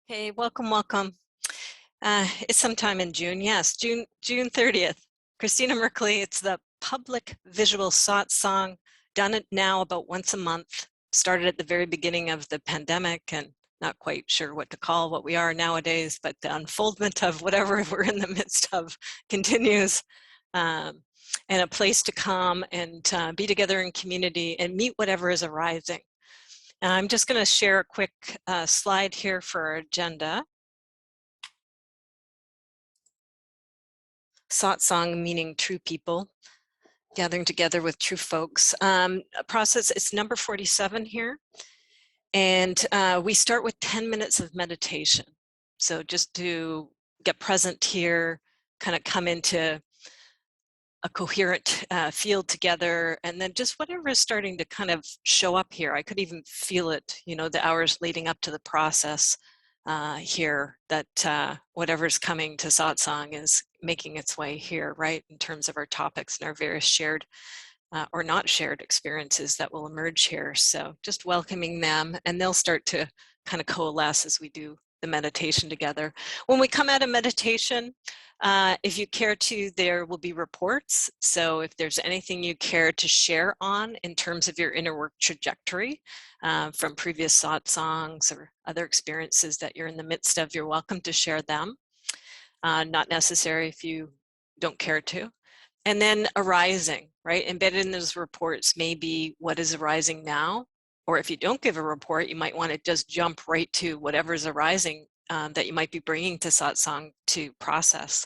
Hey, welcome, welcome. It's sometime in June. Yes, June 30th. Christina Merkley, it's the public visual satsang, done it now about once a month. Started at the very beginning of the pandemic and not quite sure what to call what we are nowadays, but the unfoldment of whatever we're in the midst of continues. Um, and a place to come and be together in community and meet whatever is arising. And I'm just going to share a quick slide here for our agenda. Satsang meaning true people, gathering together with true folks. Process, it's number 47 here. And we start with 10 minutes of meditation. So just to get present here, kind of come into a coherent field together, and then just whatever is starting to kind of show up here. I could even feel it, the hours leading up to the process here, that whatever's coming to satsang is making its way here, right, in terms of our topics and our various shared or not shared experiences that will emerge here. So just welcoming them, and they'll start to kind of coalesce as we do the meditation together. When we come out of meditation, if you care to, there will be reports. So if there's anything you care to share on in terms of your inner work trajectory from previous satsangs or other experiences that you're in the midst of, you're welcome to share them. Not necessary if you don't care to. And then arising, right? Embedded in those reports may be what is arising now, or if you don't give a report, you might want to just jump right to whatever's arising that you might be bringing to satsang to process.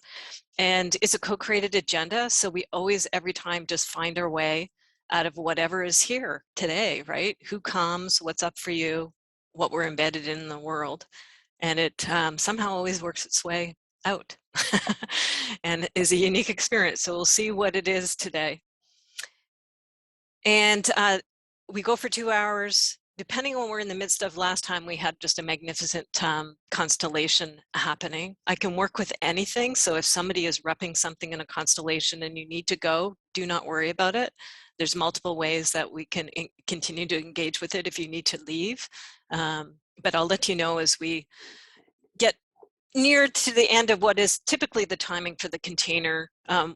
And it's a co-created agenda, so we always, every time, just find our way out of whatever is here today, right? Who comes, what's up for you, what we're embedded in the world. And it somehow always works its way out and is a unique experience. So we'll see what it is today. And we go for 2 hours. Depending on what we're in the midst of, last time we had just a magnificent constellation happening. I can work with anything. So if somebody is repping something in a constellation and you need to go, do not worry about it. There's multiple ways that we can continue to engage with it if you need to leave. But I'll let you know as we get near to the end of what is typically the timing for the container,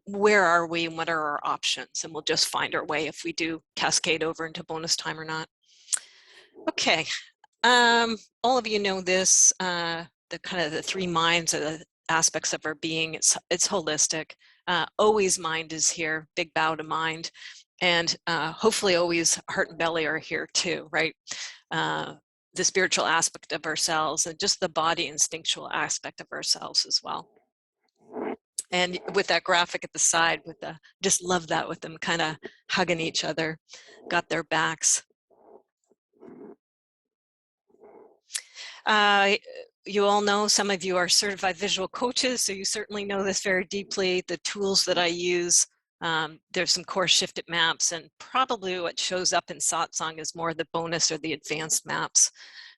where are we and what are our options? And we'll just find our way if we do cascade over into bonus time or not. Okay, all of you know this, the kind of the 3 minds or the aspects of our being. It's holistic. Always mind is here, big bow to mind. And hopefully always heart and belly are here too, right? The spiritual aspect of ourselves and just the body instinctual aspect of ourselves as well. And with that graphic at the side, with the, just love that, with them kind of hugging each other, got their backs. You all know, some of you are certified visual coaches, so you certainly know this very deeply. The tools that I use, there's some core shifted maps, and probably what shows up in satsang is more the bonus or the advanced maps.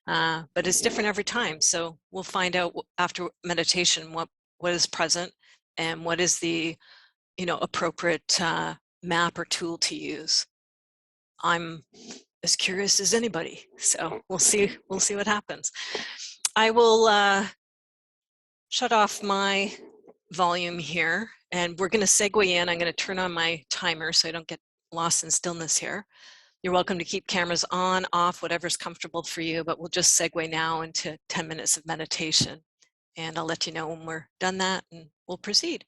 But it's different every time. So we'll find out after meditation what is present and what is the appropriate map or tool to use. I'm as curious as anybody, so we'll see what happens. I will shut off my volume here, and we're going to segue in. I'm going to turn on my timer so I don't get lost in stillness here. You're welcome to keep cameras on, off, whatever's comfortable for you, but we'll just segue now into 10 minutes of meditation. And I'll let you know when we're done that, and we'll proceed.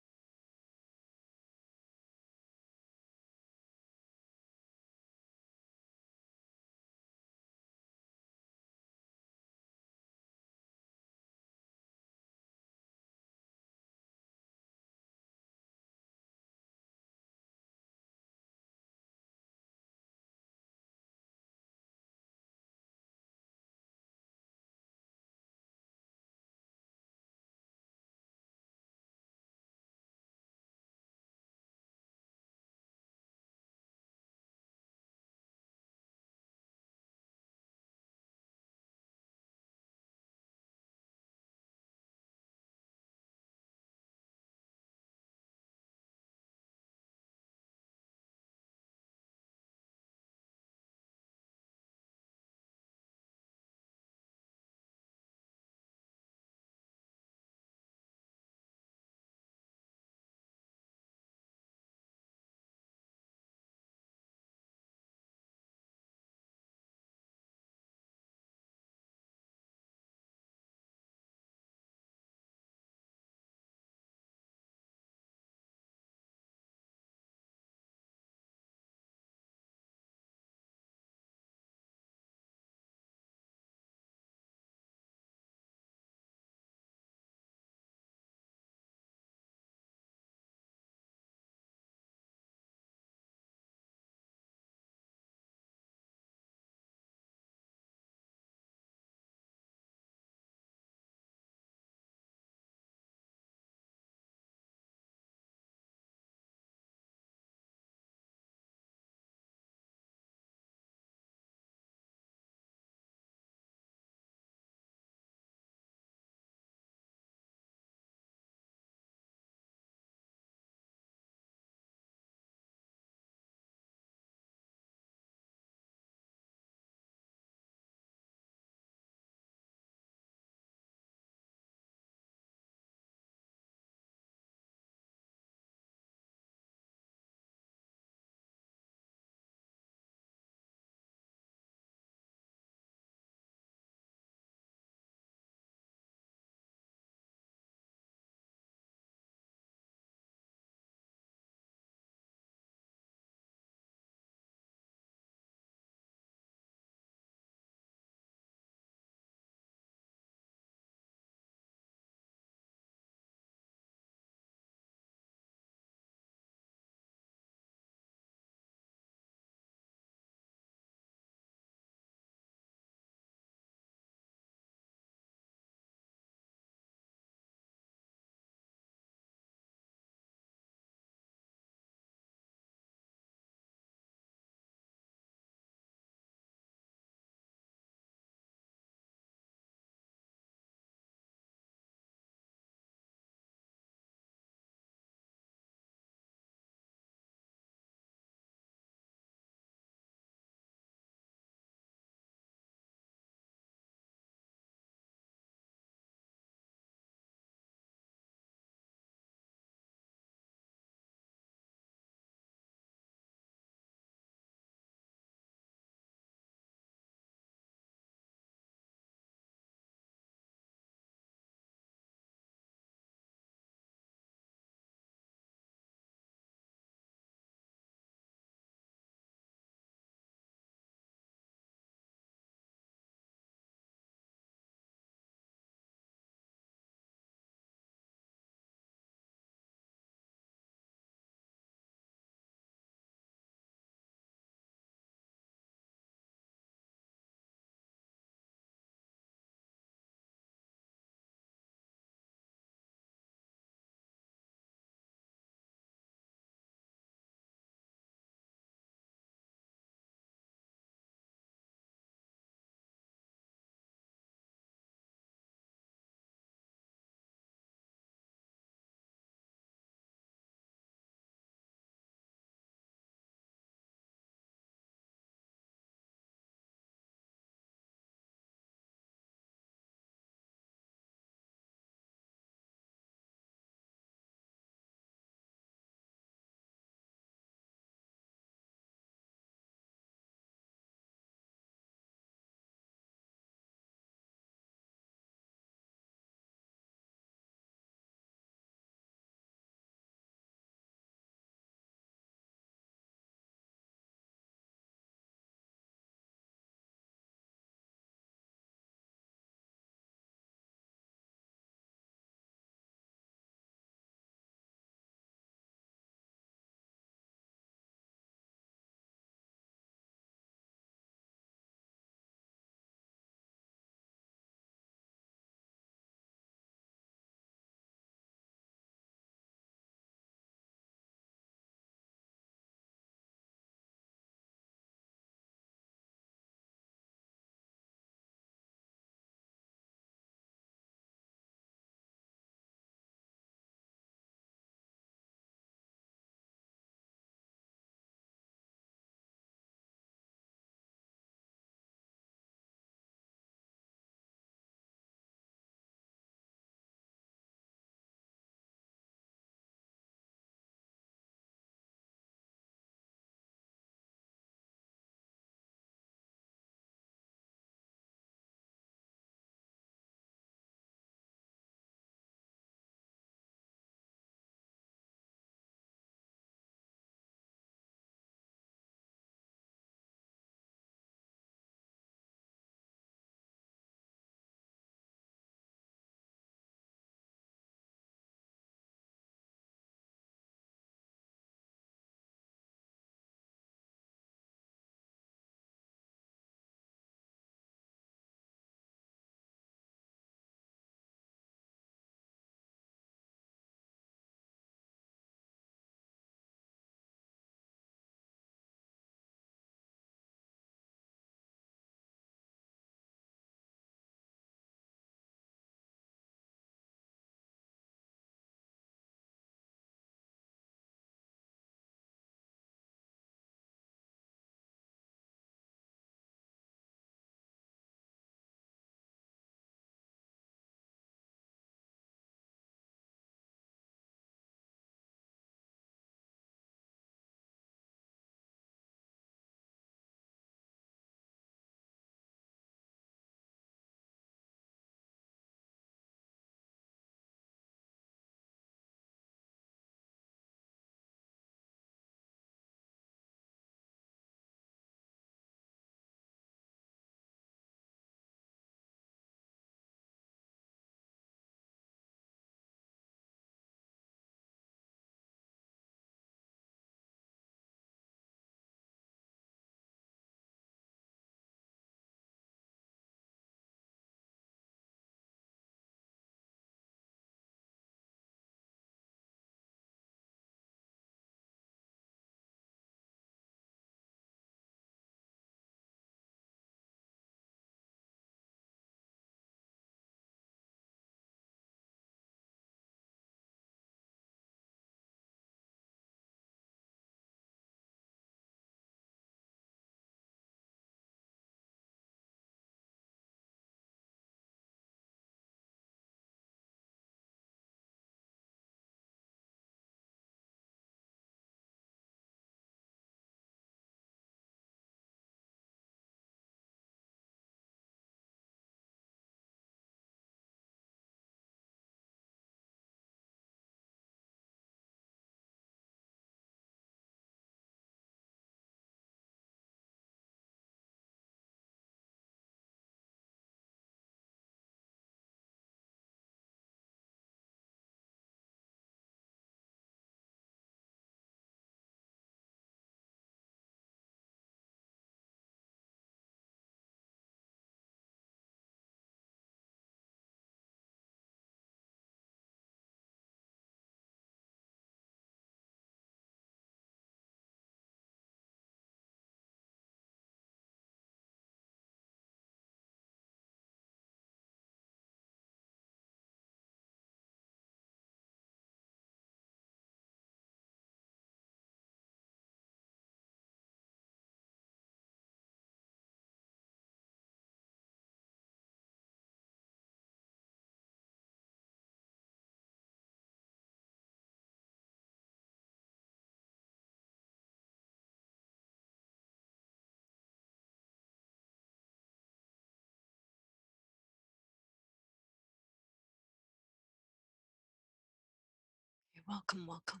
welcome, welcome.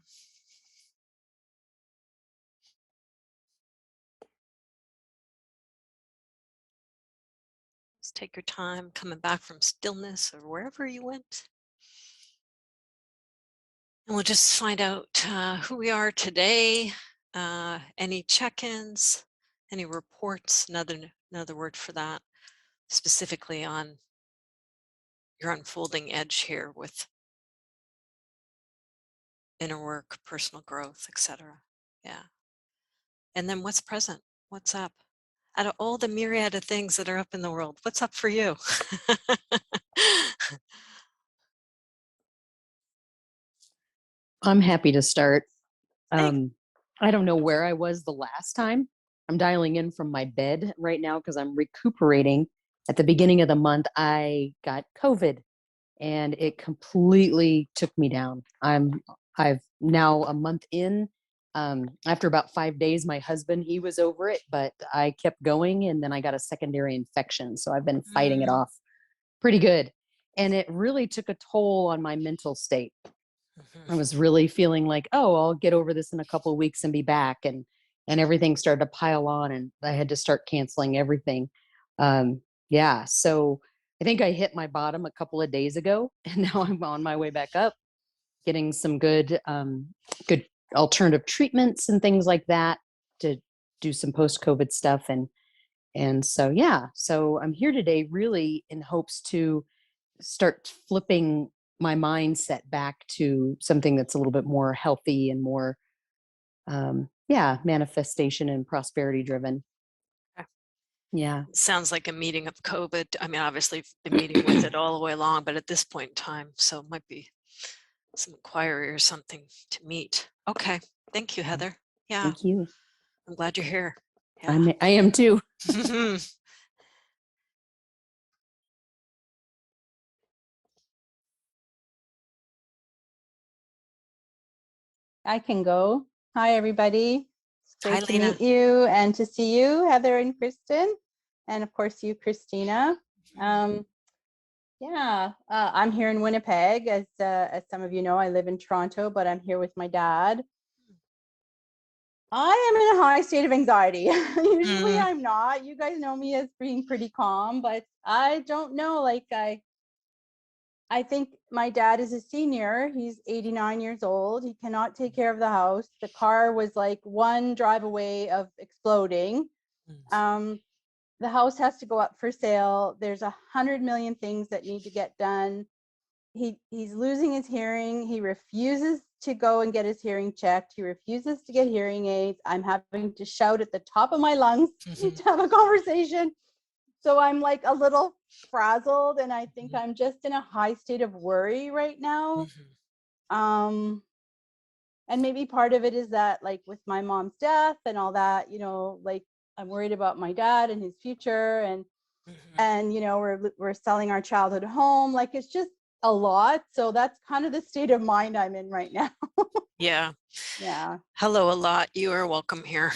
Just take your time coming back from stillness or wherever you went. And we'll just find out who we are today, any check-ins, any reports, another word for that, specifically on your unfolding edge here with inner work, personal growth, etc. Yeah. And then what's present? What's up? Out of all the myriad of things that are up in the world, what's up for you? I'm happy to start. I don't know where I was the last time. I'm dialing in from my bed right now because I'm recuperating. At the beginning of the month, I got COVID and it completely took me down. I've now a month in. After about 5 days, my husband, he was over it, but I kept going and then I got a secondary infection. So I've been fighting it off pretty good. And it really took a toll on my mental state. I was really feeling like, oh, I'll get over this in a couple of weeks and be back. And everything started to pile on and I had to start canceling everything. Yeah. So I think I hit my bottom a couple of days ago and now I'm on my way back up, getting some good alternative treatments and things like that to do some post-COVID stuff. And so, yeah, so I'm here today really in hopes to start flipping my mindset back to something that's a little bit more healthy and more manifestation and prosperity driven. Yeah. Sounds like a meeting of COVID. I mean, obviously you've been meeting with it all the way along, but at this point in time, so it might be some inquiry or something to meet. Okay. Thank you, Heather. Yeah. Thank you. I'm glad you're here. Yeah. I am too. I can go. Hi, everybody. It's great Hi, to Lena. meet you and to see you, Heather and Kristen, and of course you, Christina. I'm here in Winnipeg. As some of you know, I live in Toronto, but I'm here with my dad. I am in a high state of anxiety. Usually I'm not. You guys know me as being pretty calm, but I don't know. Like I think my dad is a senior. He's 89 years old. He cannot take care of the house. The car was like one drive away of exploding. The house has to go up for sale. There's 100 million things that need to get done. He's losing his hearing. He refuses to go and get his hearing checked. He refuses to get hearing aids. I'm having to shout at the top of my lungs to have a conversation. So I'm like a little frazzled and I think I'm just in a high state of worry right now. And maybe part of it is that like with my mom's death and all that, you know, like I'm worried about my dad and his future and you know, we're selling our childhood home. Like it's just a lot. So that's kind of the state of mind I'm in right now. Yeah. Yeah. Hello, a lot. You are welcome here.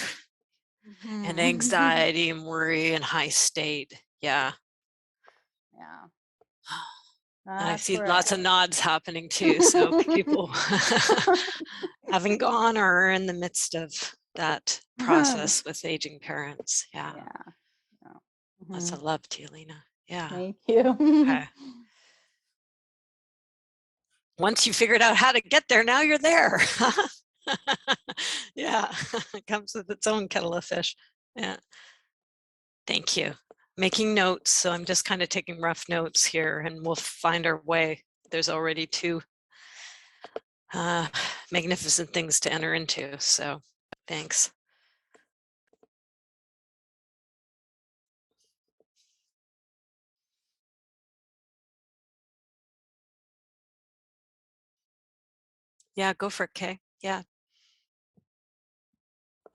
And anxiety and worry and high state. Yeah. Yeah. And I see lots of nods happening too. So people having gone or are in the midst of that process with aging parents. Yeah. Lots of love to you, Lena. Yeah. Thank you. Okay. Once you figured out how to get there, now you're there. Yeah. It comes with its own kettle of fish. Yeah. Thank you. Making notes. So I'm just kind of taking rough notes here and we'll find our way. There's already two magnificent things to enter into. So thanks. Yeah, go for it, Kay. Yeah.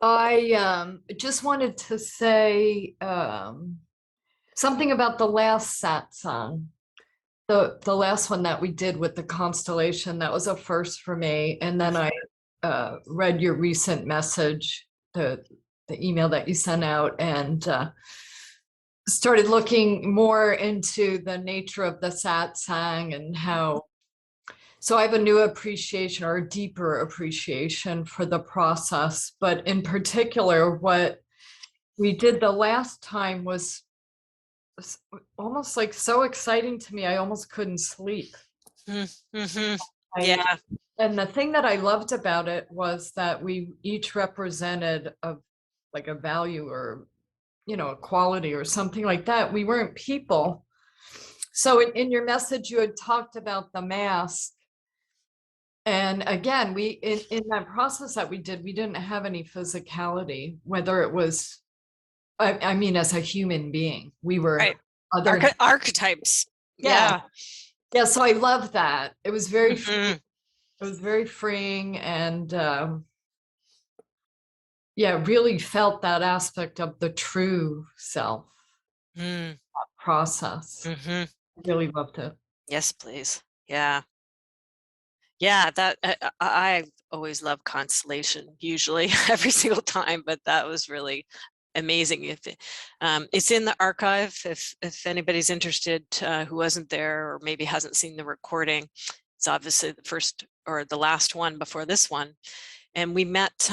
I just wanted to say something about the last satsang, the last one that we did with the constellation. That was a first for me. And then I read your recent message, the email that you sent out, and started looking more into the nature of the satsang and how So I have a new appreciation or a deeper appreciation for the process, but in particular, what we did the last time was almost like so exciting to me. I almost couldn't sleep. Mm-hmm. I, Yeah. and the thing that I loved about it was that we each represented like a value or, you know, a quality or something like that. We weren't people. So in your message, you had talked about the mask. And again, we in that process that we did, we didn't have any physicality, whether it was, I mean, as a human being, we were Right. other. Archetypes. Yeah. Yeah. Yeah. So I love that. It was very, Mhm. it was very freeing, and yeah, really felt that aspect of the true self Mm. process. Mhm. Really loved it. Yes, please. Yeah. Yeah, that I always love constellation, usually every single time, but that was really amazing. If it's in the archive, if anybody's interested who wasn't there or maybe hasn't seen the recording, it's obviously the first or the last one before this one, and we met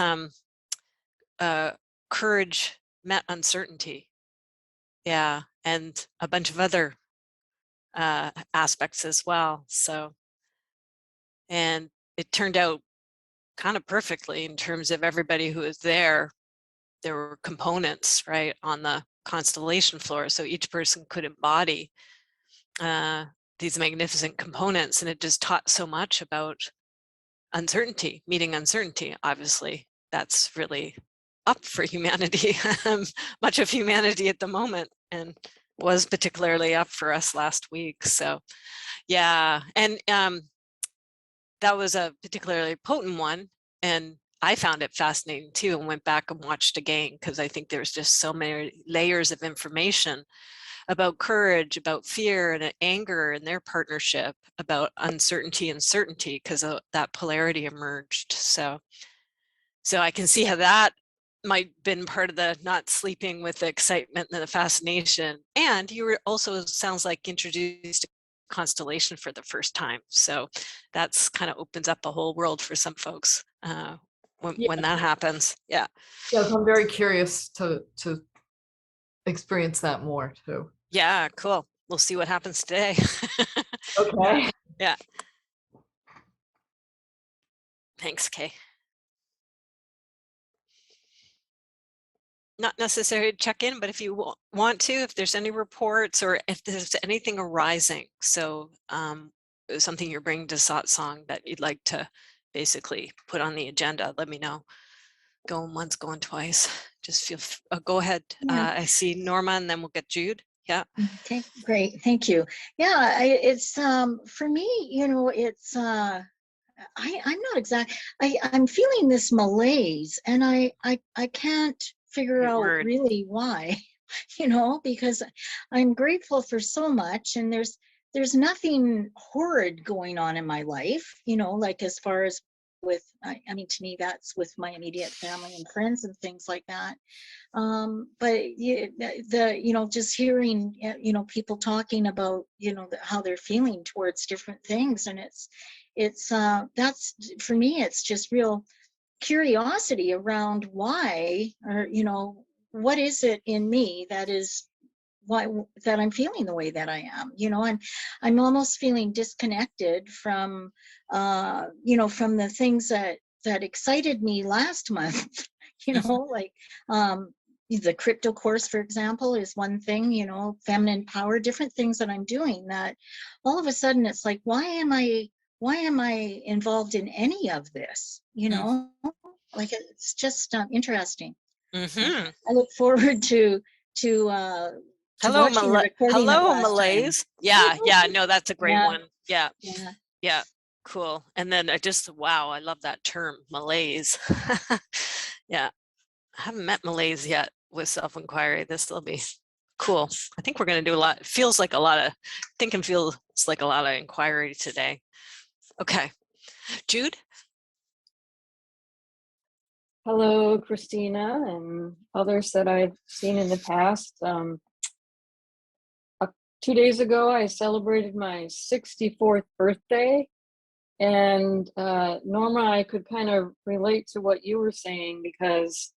courage met uncertainty, yeah, and a bunch of other aspects as well. So, and it turned out kind of perfectly in terms of everybody who was there. There were components, right, on the constellation floor, so each person could embody these magnificent components, and it just taught so much about uncertainty, meeting uncertainty. Obviously, that's really up for humanity, much of humanity at the moment, and was particularly up for us last week. So yeah, and that was a particularly potent one, and I found it fascinating too, and went back and watched again because I think there's just so many layers of information about courage, about fear and anger and their partnership, about uncertainty and certainty because that polarity emerged. So I can see how that might have been part of the not sleeping with the excitement and the fascination. And you were also, sounds like, introduced to constellation for the first time. So that's kind of opens up a whole world for some folks when that happens. Yeah. Yes, I'm very curious to experience that more too. Yeah, cool. We'll see what happens today. Okay. Yeah. Thanks, Kay. Not necessary to check in, but if you want to, if there's any reports or if there's anything arising, so something you're bringing to Satsang that you'd like to basically put on the agenda, let me know. Going once, going twice. Just feel, go ahead. Yeah. I see Norma and then we'll get Jude. Yeah. Okay, great. Thank you. Yeah, it's for me, you know, it's I'm not exact. I'm feeling this malaise and I can't figure Good out word. really why, you know, because I'm grateful for so much and there's nothing horrid going on in my life, you know, like as far as with I mean, to me that's with my immediate family and friends and things like that. But you know, just hearing, you know, people talking about, you know, how they're feeling towards different things, and it's that's, for me, it's just real curiosity around why, or, you know, what is it in me that is why that I'm feeling the way that I am, you know, and I'm almost feeling disconnected from, you know, from the things that excited me last month, you know, like, the crypto course, for example, is one thing, you know, feminine power, different things that I'm doing that all of a sudden it's like, why am I involved in any of this? You know, like it's just interesting. Mm-hmm. I look forward to Hello, watching the recording of hello, last time. Malaise. Yeah, yeah, no, that's a great Yeah, one. Yeah, yeah. yeah, cool. And then I just, wow, I love that term, malaise. Yeah, I haven't met malaise yet with self-inquiry. This will be cool. I think we're going to do a lot. It feels like a lot of, think and feels like a lot of inquiry today. Okay, Jude. Hello, Christina and others that I've seen in the past. 2 days ago, I celebrated my 64th birthday, And Norma, I could kind of relate to what you were saying because,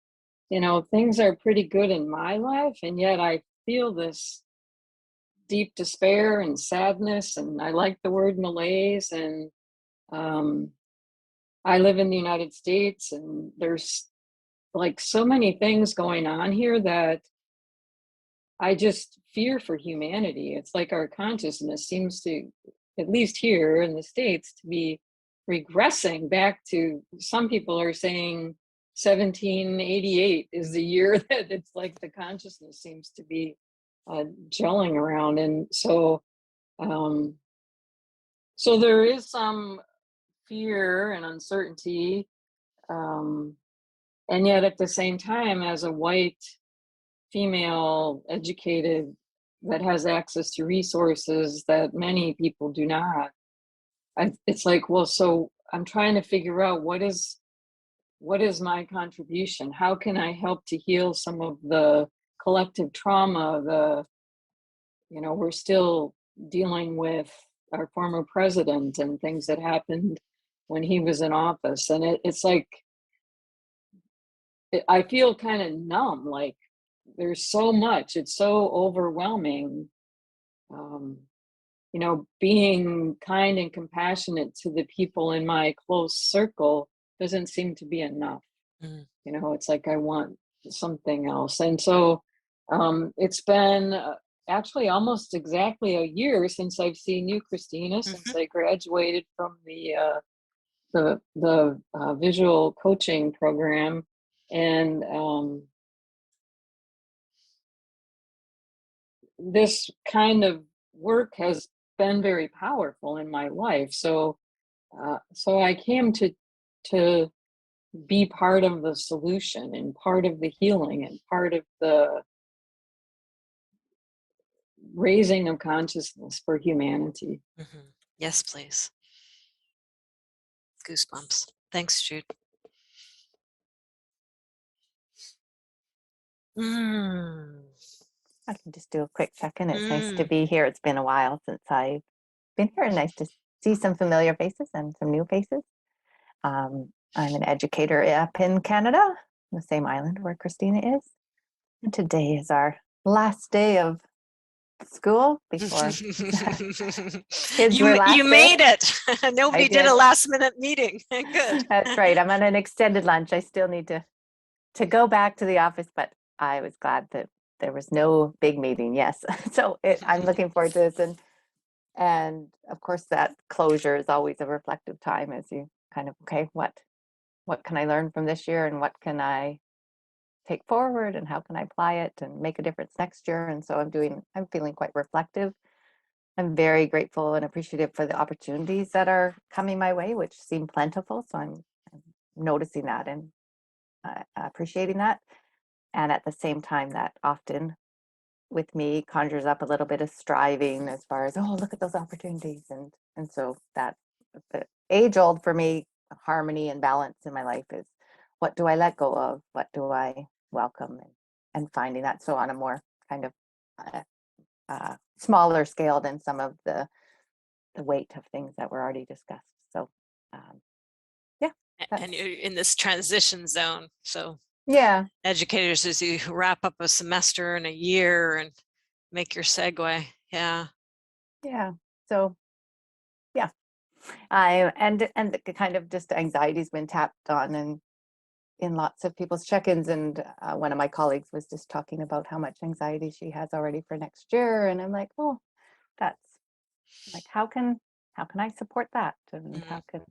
you know, things are pretty good in my life, and yet I feel this deep despair and sadness, and I like the word malaise. And I live in the United States, and there's like so many things going on here that I just fear for humanity. It's like our consciousness seems to, at least here in the States, to be regressing back to, some people are saying 1788 is the year that it's like the consciousness seems to be gelling around. And so, so there is some fear and uncertainty. And yet at the same time, as a white female educated that has access to resources that many people do not, it's like, well, so I'm trying to figure out what is my contribution? How can I help to heal some of the collective trauma? You know, we're still dealing with our former president and things that happened when he was in office. And it's like, I feel kind of numb, like there's so much, it's so overwhelming. You know, being kind and compassionate to the people in my close circle doesn't seem to be enough. You know, it's like I want something else. And so it's been actually almost exactly a year since I've seen you, Christina, since I graduated from the visual coaching program. And this kind of work has been very powerful in my life. So so I came to be part of the solution and part of the healing and part of the raising of consciousness for humanity. Yes, please. Goosebumps. Thanks, Jude. I can just do a quick check-in. It's nice to be here. It's been a while since I've been here, and nice to see some familiar faces and some new faces. I'm an educator up in Canada, the same island where Christina is. And today is our last day of school before kids You relax. made it. Nobody did a did. last-minute meeting. Good. That's right. I'm on an extended lunch. I still need to go back to the office, but I was glad that there was no big meeting. Yes. So I'm looking forward to this. And of course, that closure is always a reflective time as you kind of, okay, what can I learn from this year, and what can I take forward, and how can I apply it and make a difference next year? And so I'm feeling quite reflective. I'm very grateful and appreciative for the opportunities that are coming my way, which seem plentiful. So I'm noticing that and appreciating that. And at the same time, that often with me conjures up a little bit of striving as far as, oh, look at those opportunities. And so that the age old for me, harmony and balance in my life is, what do I let go of? What do I welcome? And finding that. So on a more kind of smaller scale than some of the weight of things that were already discussed. So yeah. And you're in this transition zone. So Yeah. educators, as you wrap up a semester and a year and make your segue. Yeah. Yeah. So yeah. And the kind of just anxiety's been tapped on and in lots of people's check-ins. And one of my colleagues was just talking about how much anxiety she has already for next year. And I'm like, oh, that's like, how can I support that? And how can,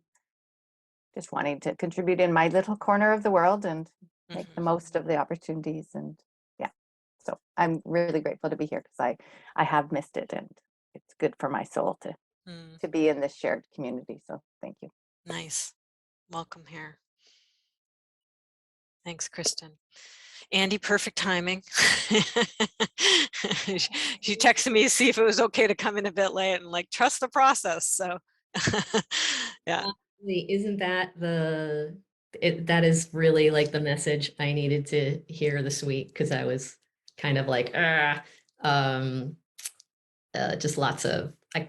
just wanting to contribute in my little corner of the world and make the most of the opportunities. And yeah, so I'm really grateful to be here because I have missed it, and it's good for my soul to be in this shared community. So thank you. Nice. Welcome here. Thanks, Kristen. Andy, perfect timing. She texted me to see if it was okay to come in a bit late, and like, trust the process. So yeah. Isn't that that is really like the message I needed to hear this week, because I was kind of like, just lots of, I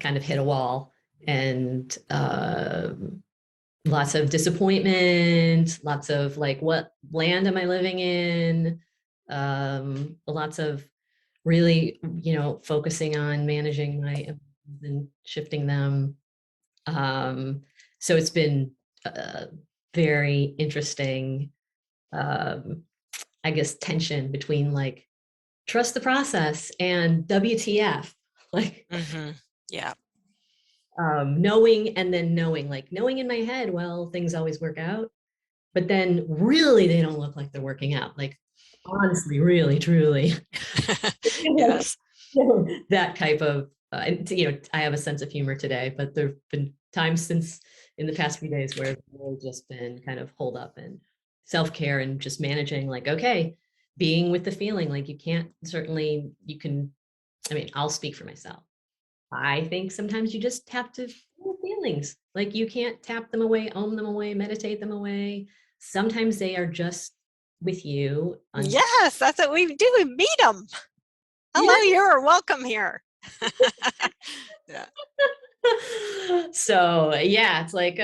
kind of hit a wall and lots of disappointment, lots of like, what land am I living in? Lots of really, focusing on managing my emotions and shifting them. So it's been very interesting, I guess, tension between like, trust the process and WTF, like, Yeah. knowing and then knowing, like knowing in my head, well, things always work out, but then really they don't look like they're working out. Like, honestly, really, truly. Yes. That type of, I have a sense of humor today, but there've been times since in the past few days where it's really just been kind of hold up and self-care and just managing, like, okay, being with the feeling, like you can, I'll speak for myself. I think sometimes you just have to feel feelings. Like you can't tap them away, own them away, meditate them away. Sometimes they are just with you. Yes, that's what we do. We meet them. Hello, you're welcome here. Yeah. So yeah, it's like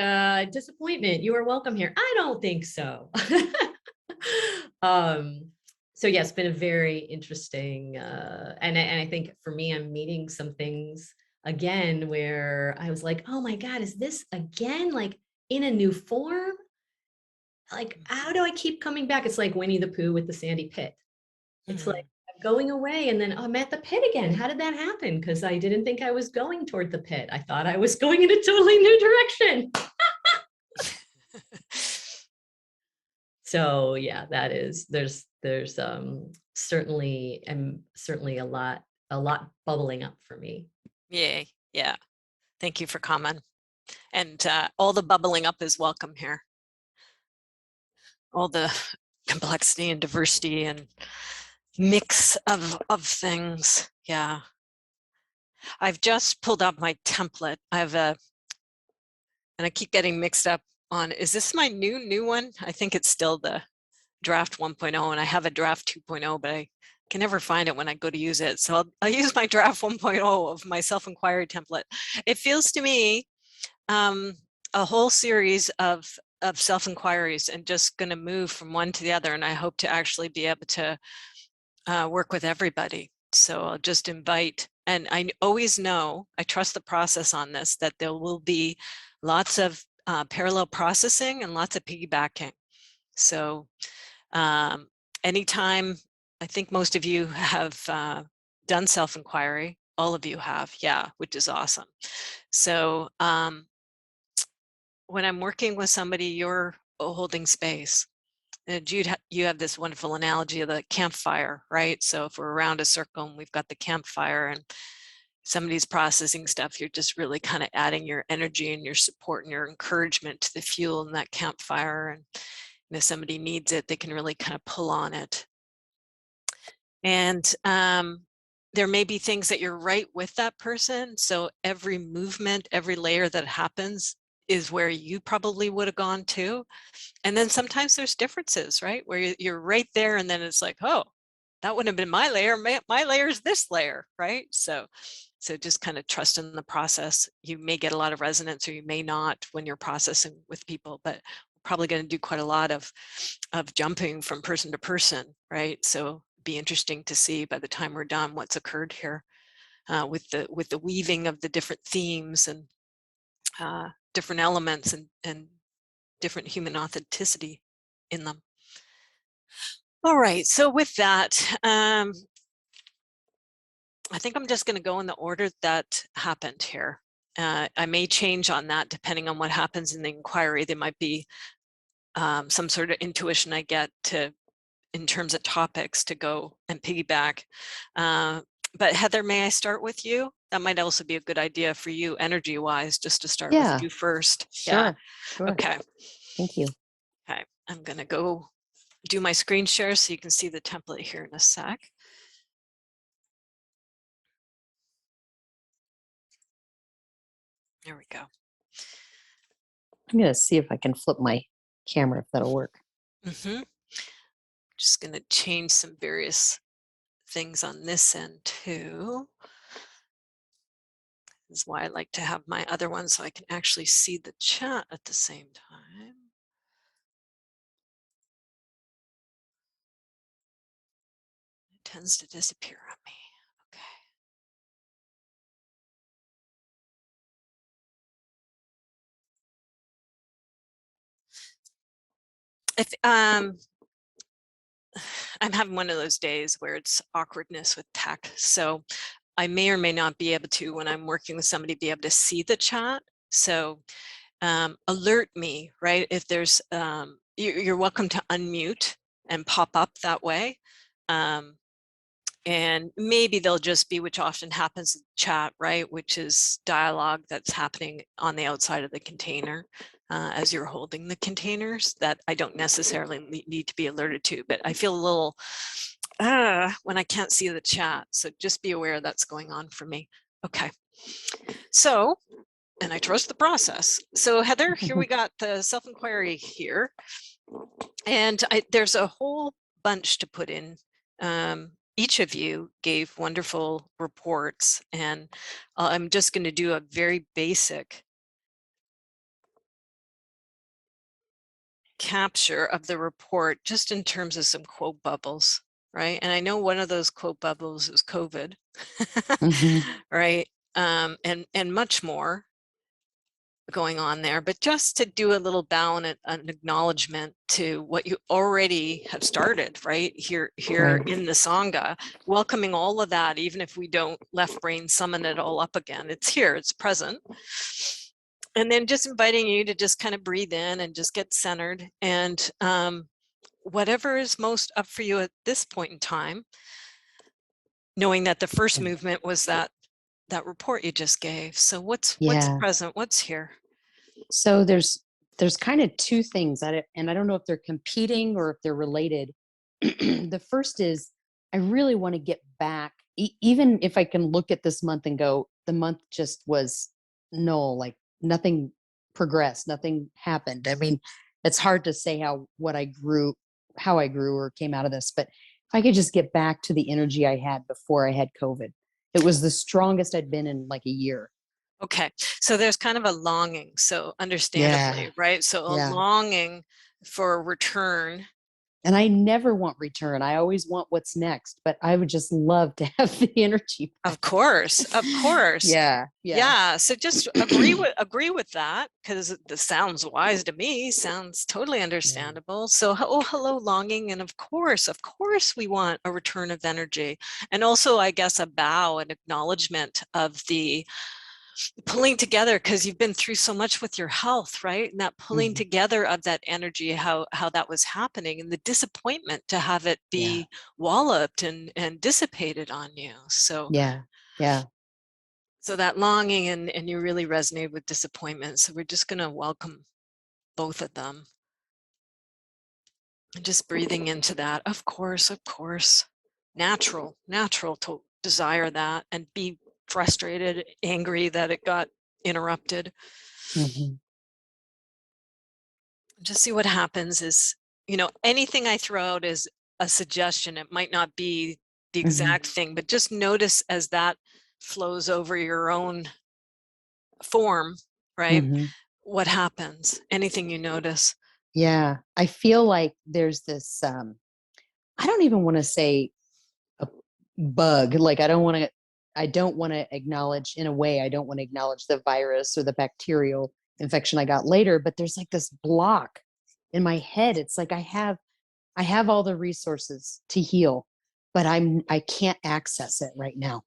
disappointment. You are welcome here. I don't think so. So yeah, it's been a very interesting, and I think for me, I'm meeting some things again where I was like, oh my God, is this again like in a new form? Like, how do I keep coming back? It's like Winnie the Pooh with the sandy pit. It's like I'm going away and then I'm at the pit again. How did that happen? Because I didn't think I was going toward the pit. I thought I was going in a totally new direction. So yeah, there's certainly a lot bubbling up for me. Yay. Yeah. Thank you for coming. And all the bubbling up is welcome here. All the complexity and diversity and mix of things. Yeah. I've just pulled up my template. And I keep getting mixed up on, is this my new one? I think it's still the draft 1.0, and I have a draft 2.0, but I can never find it when I go to use it. So I'll use my draft 1.0 of my self-inquiry template. It feels to me a whole series of self-inquiries, and just going to move from one to the other. And I hope to actually be able to work with everybody. So I'll just invite, and I always know, I trust the process on this, that there will be lots of parallel processing and lots of piggybacking. So anytime, I think most of you have done self-inquiry, all of you have, yeah, which is awesome. So when I'm working with somebody, you're holding space. Jude, you have this wonderful analogy of the campfire, right? So if we're around a circle and we've got the campfire and somebody's processing stuff, you're just really kind of adding your energy and your support and your encouragement to the fuel in that campfire. And if somebody needs it, they can really kind of pull on it. And there may be things that you're right with that person. So every movement, every layer that happens is where you probably would have gone to. And then sometimes there's differences, right? Where you're right there and then it's like, oh, that wouldn't have been my layer. My layer is this layer, right? So just kind of trust in the process. You may get a lot of resonance or you may not when you're processing with people, but we're probably going to do quite a lot of jumping from person to person, right? So be interesting to see by the time we're done what's occurred here with the weaving of the different themes and different elements and different human authenticity in them. All right, so with that, I think I'm just going to go in the order that happened here. I may change on that depending on what happens in the inquiry. There might be some sort of intuition I get in terms of topics to go and piggyback. But Heather, may I start with you? That might also be a good idea for you energy-wise, just to start with you first. Sure. Okay. Thank you. Okay, I'm going to go do my screen share so you can see the template here in a sec. There we go. I'm going to see if I can flip my camera, if that'll work. Just going to change some various things on this end too. This is why I like to have my other one so I can actually see the chat at the same time. It tends to disappear on me. Okay. If I'm having one of those days where it's awkwardness with tech, so I may or may not be able to, when I'm working with somebody, be able to see the chat. So alert me, right? If there's, you're welcome to unmute and pop up that way. And maybe they'll just be, which often happens in chat, right? Which is dialogue that's happening on the outside of the container as you're holding the containers that I don't necessarily need to be alerted to, but I feel a little when I can't see the chat. So just be aware that's going on for me. Okay. So, and I trust the process. So Heather, here we got the self-inquiry here. And there's a whole bunch to put in. Each of you gave wonderful reports, and I'm just going to do a very basic capture of the report just in terms of some quote bubbles, right? And I know one of those quote bubbles is COVID, right? And much more going on there, but just to do a little bow and an acknowledgement to what you already have started right here Right. in the Sangha, welcoming all of that, even if we don't left brain summon it all up again. It's here, it's present. And then just inviting you to just kind of breathe in and just get centered, and whatever is most up for you at this point in time, knowing that the first movement was that report you just gave. So what's present, what's here? So there's kind of two things, and I don't know if they're competing or if they're related. The first is I really want to get back, even if I can look at this month and go, the month just was null, like nothing progressed, nothing happened. I mean, it's hard to say how I grew or came out of this, but if I could just get back to the energy I had before I had COVID, it was the strongest I'd been in like a year. Okay, so there's kind of a longing, so understandably, right? So a longing for a return. And I never want return. I always want what's next, but I would just love to have the energy back. Of course. Yeah. So just agree with that, because this sounds wise to me, sounds totally understandable. So hello longing, and of course we want a return of energy, and also I guess a bow and acknowledgement of the pulling together, because you've been through so much with your health, right? And that pulling together of that energy, how that was happening, and the disappointment to have it be walloped and dissipated on you. So so that longing, and you really resonate with disappointment. So we're just going to welcome both of them, and just breathing into that. Of course, natural to desire that and be frustrated, angry that it got interrupted. Just see what happens. Is, anything I throw out is a suggestion. It might not be the exact thing, but just notice as that flows over your own form, right? What happens? Anything you notice? Yeah, I feel like there's this, I don't even want to say a bug. Like, I don't want to acknowledge, in a way, I don't want to acknowledge the virus or the bacterial infection I got later, but there's like this block in my head. It's like I have all the resources to heal, but I can't access it right now.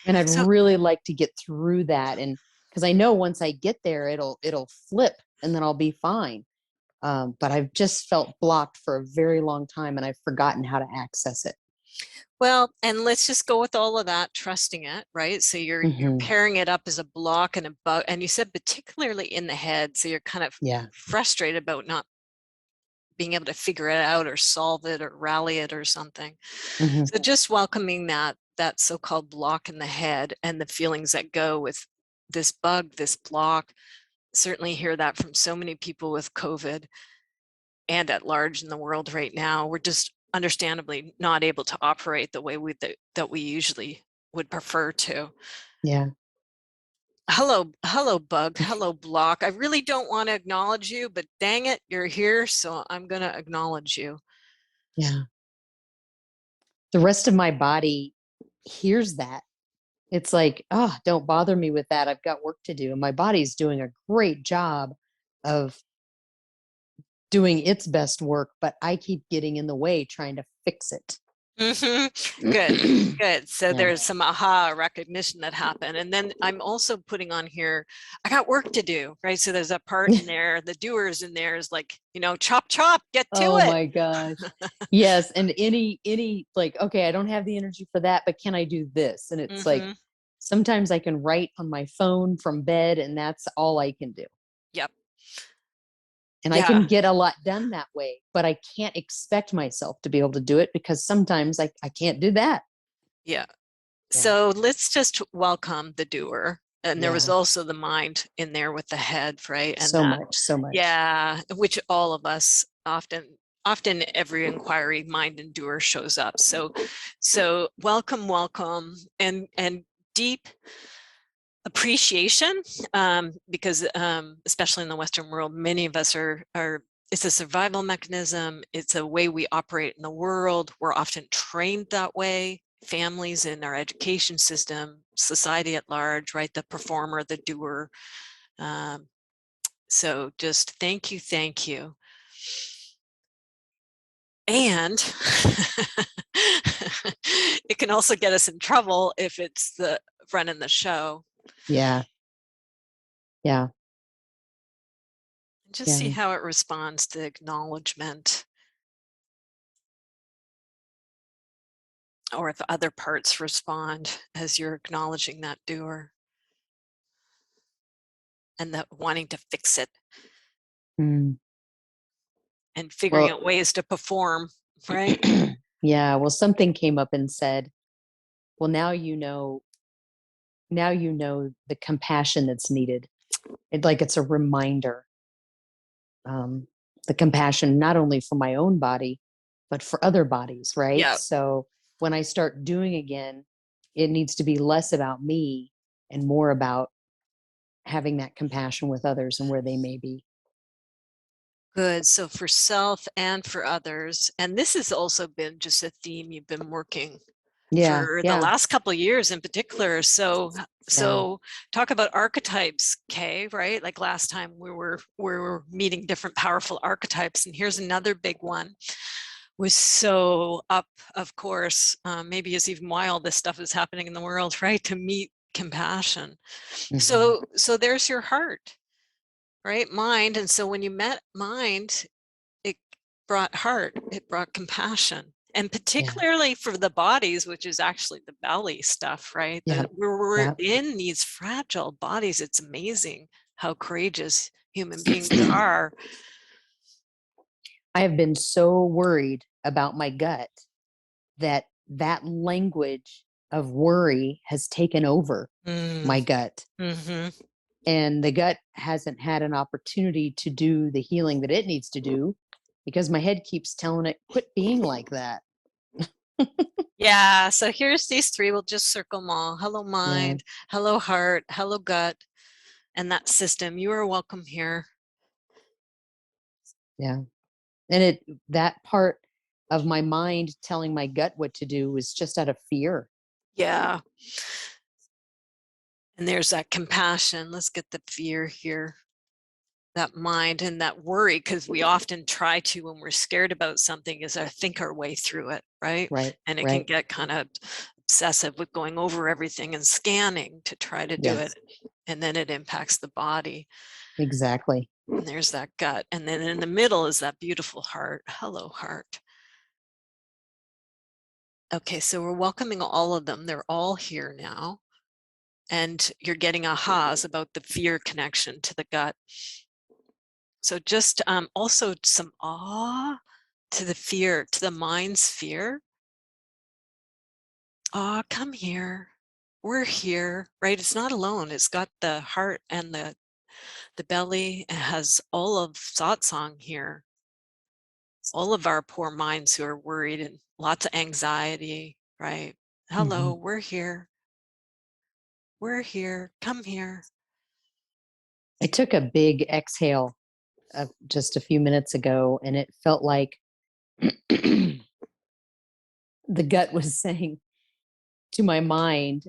And I'd really like to get through that. And because I know once I get there, it'll flip and then I'll be fine. But I've just felt blocked for a very long time, and I've forgotten how to access it. Well, and let's just go with all of that, trusting it, right? So you're pairing it up as a block and a bug, and you said particularly in the head. So you're kind of frustrated about not being able to figure it out or solve it or rally it or something. So just welcoming that so-called block in the head and the feelings that go with this bug, this block. Certainly hear that from so many people with COVID and at large in the world right now. We're just understandably not able to operate the way that we usually would prefer to. Yeah. hello bug, hello block. I really don't want to acknowledge you, but dang it, you're here, so I'm going to acknowledge you. Yeah. The rest of my body hears that. It's like, oh, don't bother me with that. I've got work to do. And my body's doing a great job of doing its best work, but I keep getting in the way trying to fix it. Good, good. So Yeah. there's some aha recognition that happened. And then I'm also putting on here, I got work to do, right? So there's a part in there, the doers in there is like, chop, chop, get to Oh it. my gosh. Yes. And any like, okay, I don't have the energy for that, but can I do this? And it's like, sometimes I can write on my phone from bed and that's all I can do. Yep. And I can get a lot done that way, but I can't expect myself to be able to do it because sometimes I can't do that. Yeah. So let's just welcome the doer. And there was also the mind in there with the head, right? And so much. Yeah, which all of us often every inquiry, mind and doer shows up. So welcome, and deep appreciation, because especially in the Western world, many of us are it's a survival mechanism. It's a way we operate in the world. We're often trained that way. Families in our education system, society at large, right? The performer, the doer. So just thank you. And it can also get us in trouble if it's the running the show. Yeah. Just see how it responds to acknowledgement. Or if other parts respond as you're acknowledging that doer. And that wanting to fix it. And figuring out ways to perform, right? Yeah. Well, something came up and said, well, now you know the compassion that's needed. It's a reminder. The compassion, not only for my own body, but for other bodies, right? Yeah. So when I start doing again, it needs to be less about me and more about having that compassion with others and where they may be. Good. So for self and for others. And this has also been just a theme you've been working for the last couple of years in particular. So talk about archetypes, Kay, right? Like last time we were meeting different powerful archetypes. And here's another big one. Was so up, of course, maybe as even why all this stuff is happening in the world, right? To meet compassion. So there's your heart, right? Mind. And so when you met mind, it brought heart, it brought compassion. And particularly for the bodies, which is actually the belly stuff, right? We're in these fragile bodies. It's amazing how courageous human beings are. I have been so worried about my gut that language of worry has taken over my gut. And the gut hasn't had an opportunity to do the healing that it needs to do because my head keeps telling it, quit being like that. Yeah, so here's these three. We'll just circle them all. Hello, mind. Hello, heart. Hello, gut. And that system. You are welcome here. Yeah. And that part of my mind telling my gut what to do was just out of fear. Yeah. And there's that compassion. Let's get the fear here. That mind and that worry, because we often try to, when we're scared about something, is think our way through it, right? Right. And it can get kind of obsessive with going over everything and scanning to try to do it. And then it impacts the body. Exactly. And there's that gut. And then in the middle is that beautiful heart. Hello, heart. Okay, so we're welcoming all of them. They're all here now. And you're getting ahas about the fear connection to the gut. So just also some awe to the fear, to the mind's fear. Oh, come here. We're here, right? It's not alone. It's got the heart and the belly. It has all of Satsang here. All of our poor minds who are worried and lots of anxiety, right? Hello, we're here. We're here. Come here. I took a big exhale just a few minutes ago, and it felt like the gut was saying to my mind,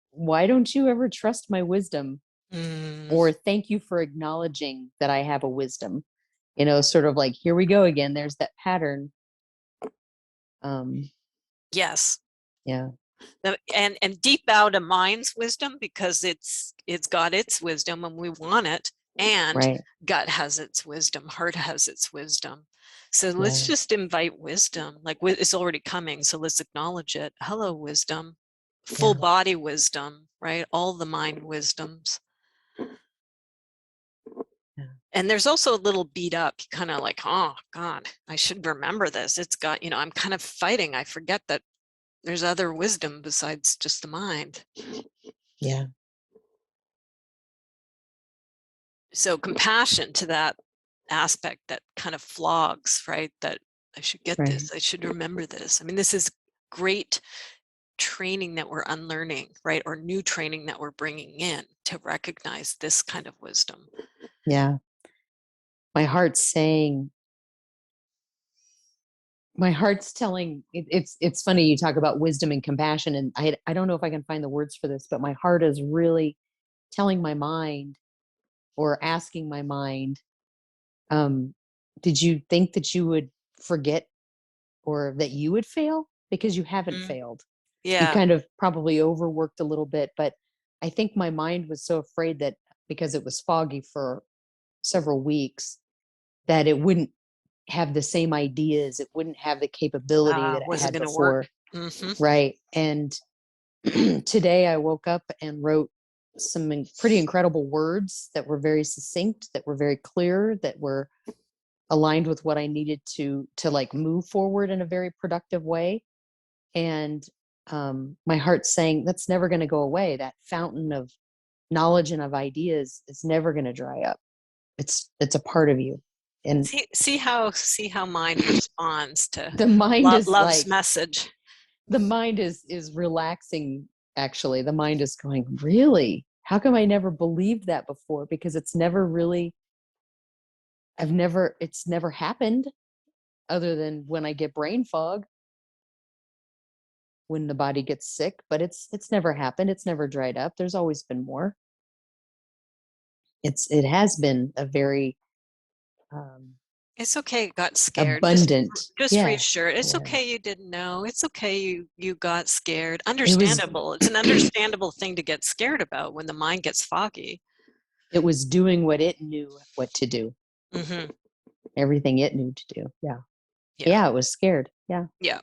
why don't you ever trust my wisdom? Or thank you for acknowledging that I have a wisdom. You know, sort of like, here we go again. There's that pattern. Yes. Yeah. And deep bow to mind's wisdom, because it's got its wisdom and we want it. And Right. gut has its wisdom, heart has its wisdom. So let's Yeah. just invite wisdom. Like it's already coming, so let's acknowledge it. Hello, wisdom. Full Yeah. body wisdom, right? All the mind wisdoms. Yeah. And there's also a little beat up, kind of like, oh God, I should remember this. It's got, I'm kind of fighting. I forget that there's other wisdom besides just the mind. Yeah. So compassion to that aspect that kind of flogs, right? That I should get Right. this. I should remember this. I mean, this is great training that we're unlearning, right? Or new training that we're bringing in to recognize this kind of wisdom. Yeah. My heart's saying, my heart's telling, it's funny you talk about wisdom and compassion, and I don't know if I can find the words for this, but my heart is really telling my mind, or asking my mind, did you think that you would forget, or that you would fail? Because you haven't failed. You Yeah. kind of probably overworked a little bit, but I think my mind was so afraid that, because it was foggy for several weeks, that it wouldn't have the same ideas, it wouldn't have the capability that it Was it had going to before. work? Right. And today I woke up and wrote some pretty incredible words that were very succinct, that were very clear, that were aligned with what I needed to like move forward in a very productive way. And my heart's saying that's never going to go away. That fountain of knowledge and of ideas is never going to dry up. It's a part of you. And See how mind responds to the mind is love's like, message. the mind is relaxing. Actually, the mind is going, really? How come I never believed that before? Because it's never really, it's never happened, other than when I get brain fog, when the body gets sick, but it's never happened. It's never dried up. There's always been more. It has been a very It's okay you got scared. abundant. Just Yeah. reassure. It's Yeah. okay you didn't know. It's okay you got scared. was- Understandable. It's an understandable thing to get scared about when the mind gets foggy. It was doing what it knew what to do. Mm-hmm. Everything it knew to do. Yeah. Yeah. Yeah, it was scared. Yeah. Yeah.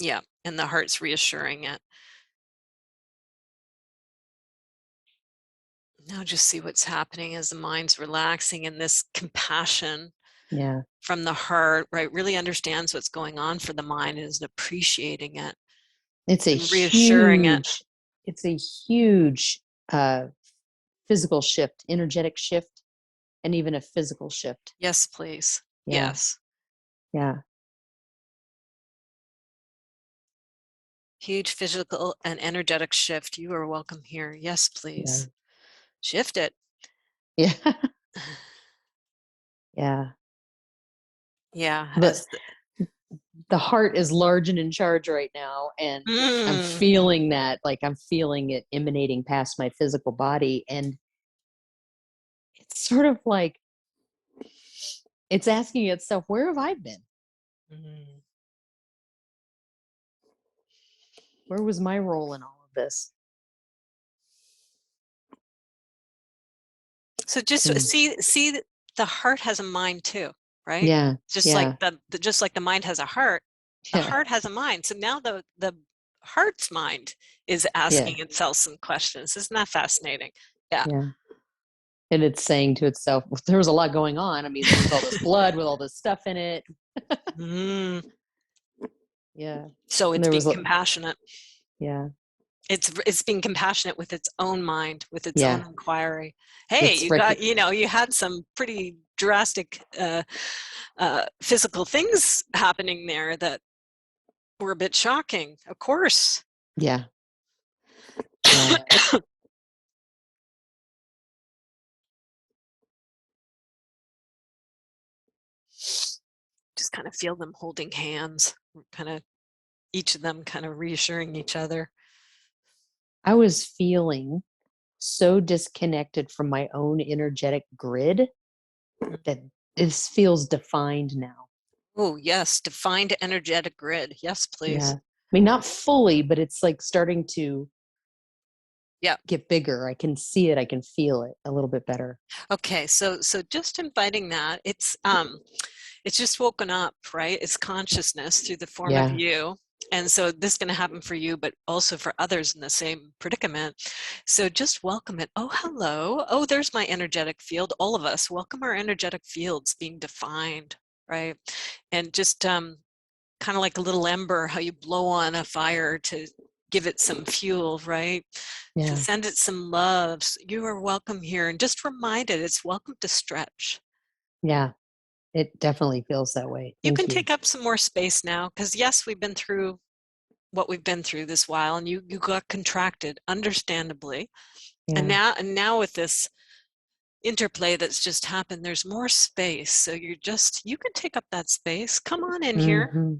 Yeah. And the heart's reassuring it. Now just see what's happening as the mind's relaxing, and this compassion Yeah. from the heart, right, really understands what's going on for the mind and is appreciating it. It's a And reassuring it. huge, it's a huge physical shift, energetic shift, and even a physical shift. Yes, please. Yeah. Yes. Yeah. Huge physical and energetic shift. You are welcome here. Yes, please. Shift it. Yeah. Yeah. Yeah. But the heart is large and in charge right now, and I'm feeling that, like I'm feeling it emanating past my physical body, and it's sort of like it's asking itself, where have I been? Where was my role in all of this? So just see that the heart has a mind too, right? Yeah. Just like the mind has a heart, the Yeah. heart has a mind. So now the heart's mind is asking itself some questions. Isn't that fascinating? Yeah. Yeah. And it's saying to itself, well, there was a lot going on. I mean, there was all this blood with all this stuff in it. Yeah. So it's being compassionate. Yeah. It's being compassionate with its own mind, with its own inquiry. Hey, It's you had some pretty drastic physical things happening there that were a bit shocking, of course. Yeah. just kind of feel them holding hands, kind of each of them kind of reassuring each other. I was feeling so disconnected from my own energetic grid that this feels defined now. Oh, yes. Defined energetic grid. Yes, please. Yeah. I mean, not fully, but it's like starting to get bigger. I can see it. I can feel it a little bit better. Okay. So just inviting that, it's just woken up, right? It's consciousness through the form of you. And so this is going to happen for you, but also for others in the same predicament. So just welcome it. Oh, hello. Oh, there's my energetic field. All of us welcome our energetic fields being defined, right? And just kind of like a little ember, how you blow on a fire to give it some fuel, right? To send it some love. You are welcome here. And just remind it, it's welcome to stretch. Yeah. It definitely feels that way. You Thank can take up some more space now, because yes, we've been through what we've been through this while, and you got contracted, understandably. And now with this interplay that's just happened, there's more space. So you can take up that space. Come on in here.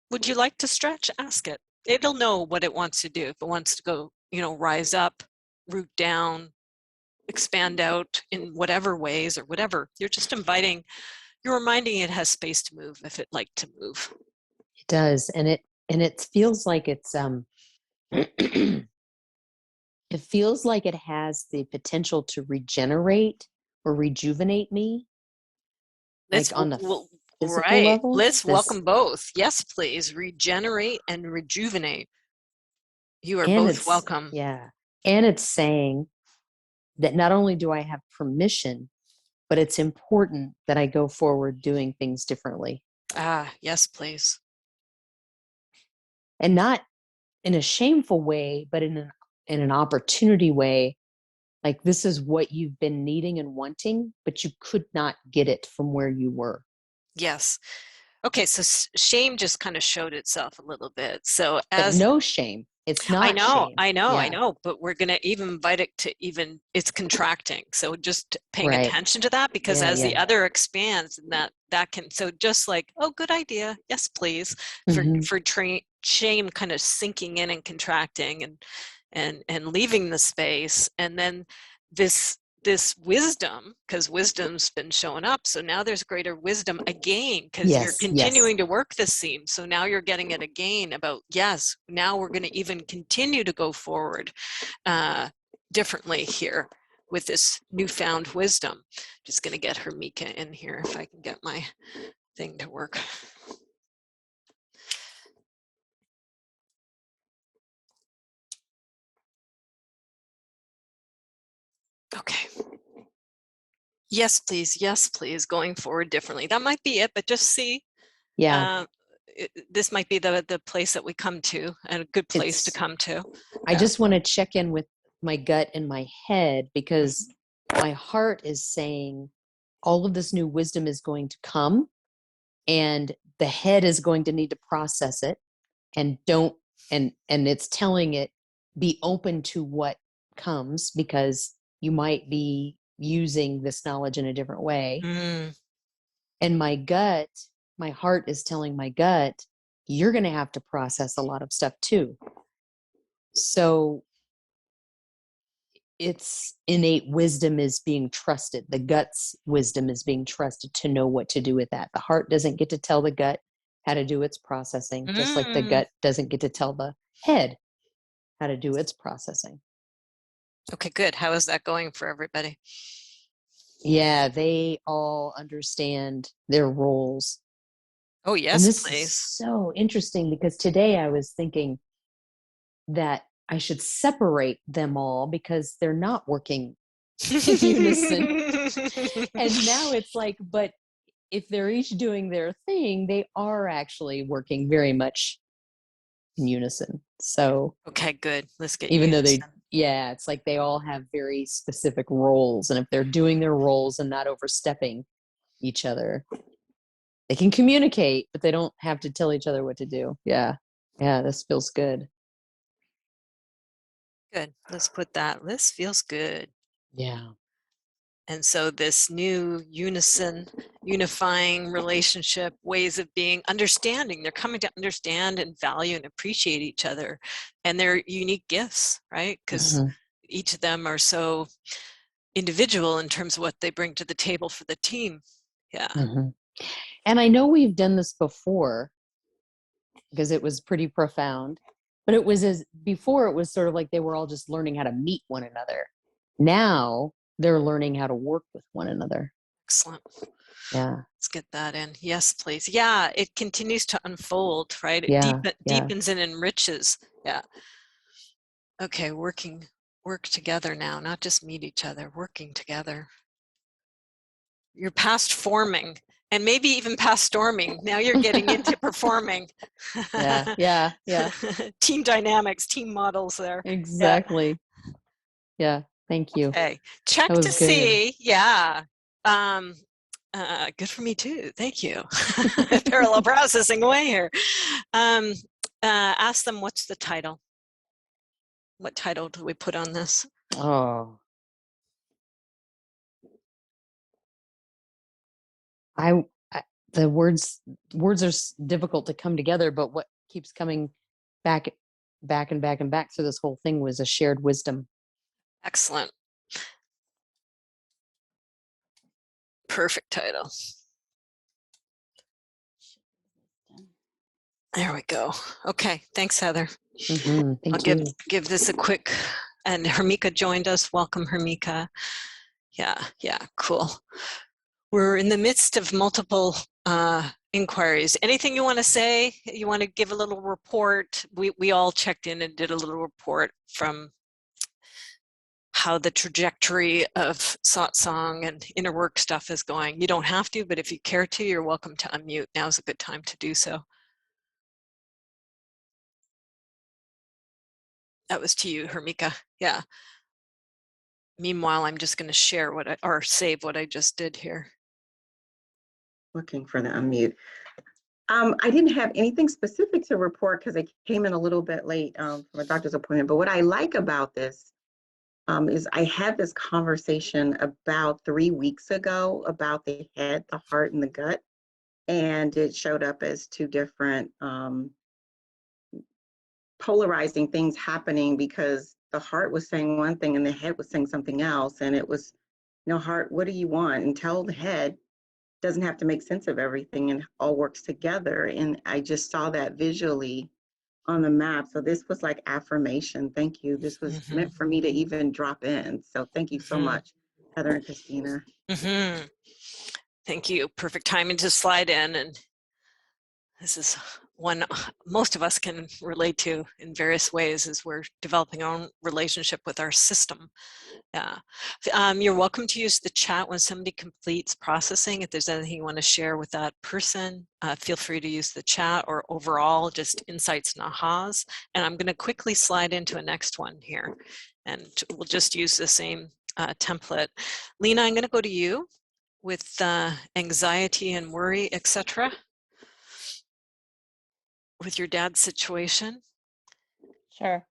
Would you like to stretch? Ask it. It'll know what it wants to do. If it wants to go, rise up, root down, expand out in whatever ways or whatever. You're just inviting. You're reminding it has space to move if it liked to move. It does. And it feels like it's it feels like it has the potential to regenerate or rejuvenate me. Let's, like on the physical right. level. Let's welcome both. Yes, please. Regenerate and rejuvenate. You are both welcome. Yeah. And it's saying that not only do I have permission, but it's important that I go forward doing things differently. Ah, yes, please. And not in a shameful way, but in an opportunity way. Like, this is what you've been needing and wanting, but you could not get it from where you were. Yes. Okay, so shame just kind of showed itself a little bit. So but no shame. It's not shame. I know, but we're going to even invite it to it's contracting. So just paying attention to that, because as the other expands, and that can, so just like, oh, good idea. Yes, please. For shame kind of sinking in and contracting and leaving the space. And then this wisdom, because wisdom's been showing up, so now there's greater wisdom again, because you're continuing to work this seam. So now you're getting it again about, yes, now we're going to even continue to go forward differently here with this newfound wisdom. Just going to get Hermika in here if I can get my thing to work. Okay. Yes, please. Yes, please. Going forward differently. That might be it, but just see. This might be the place that we come to, and a good place to come to. I just want to check in with my gut and my head, because my heart is saying all of this new wisdom is going to come, and the head is going to need to process it, and it's telling it, be open to what comes, because you might be using this knowledge in a different way. And my heart is telling my gut, you're going to have to process a lot of stuff too. So its innate wisdom is being trusted. The gut's wisdom is being trusted to know what to do with that. The heart doesn't get to tell the gut how to do its processing, just like the gut doesn't get to tell the head how to do its processing. Okay, good. How is that going for everybody? Yeah, they all understand their roles. Oh, yes, and this please. is so interesting, because today I was thinking that I should separate them all because they're not working in unison. And now it's like, but if they're each doing their thing, they are actually working very much in unison. So okay, good. Let's get even unison. though it's like they all have very specific roles, and if they're doing their roles and not overstepping each other, they can communicate, but they don't have to tell each other what to do. Yeah, this feels good. Good. Let's put that. This feels good. Yeah. And so this new unifying relationship, ways of being, understanding, they're coming to understand and value and appreciate each other and their unique gifts, right? Because each of them are so individual in terms of what they bring to the table for the team. Yeah. And I know we've done this before because it was pretty profound, but it was before it was sort of like they were all just learning how to meet one another. Now they're learning how to work with one another. Excellent. Yeah. Let's get that in. Yes, please. Yeah, it continues to unfold, right? It deepens and enriches. Yeah. Okay, work together now, not just meet each other, working together. You're past forming and maybe even past storming. Now you're getting into performing. Yeah. Team dynamics, team models there. Exactly. Yeah. Thank you. Okay. Check to see. Yeah. Good for me too. Thank you. Parallel processing away here. Ask them, what's the title? What title do we put on this? Oh. The words are difficult to come together, but what keeps coming back through this whole thing was a shared wisdom. Excellent. Perfect title. There we go. Okay. Thanks, Heather. Thank you. Give this a quick, and Hermika joined us. Welcome, Hermika. Yeah, cool. We're in the midst of multiple inquiries. Anything you want to say? You want to give a little report? We all checked in and did a little report from how the trajectory of satsang and inner work stuff is going. You don't have to, but if you care to, you're welcome to unmute. Now's a good time to do so. That was to you, Hermika. Yeah. Meanwhile, I'm just going to share or save what I just did here. Looking for the unmute. I didn't have anything specific to report because I came in a little bit late from a doctor's appointment. But what I like about this is I had this conversation about 3 weeks ago about the head, the heart, and the gut. And it showed up as two different polarizing things happening because the heart was saying one thing and the head was saying something else. And it was, heart, what do you want? And tell the head doesn't have to make sense of everything and all works together. And I just saw that visually on the map. So this was like affirmation. Thank you. This was meant for me to even drop in. So thank you so much, Heather and Christina. Thank you. Perfect timing to slide in. And this is one most of us can relate to in various ways as we're developing our own relationship with our system. Yeah. You're welcome to use the chat when somebody completes processing. If there's anything you want to share with that person, feel free to use the chat, or overall just insights and ahas. And I'm going to quickly slide into a next one here. And we'll just use the same template. Lena, I'm going to go to you with anxiety and worry, etc. with your dad's situation. Sure.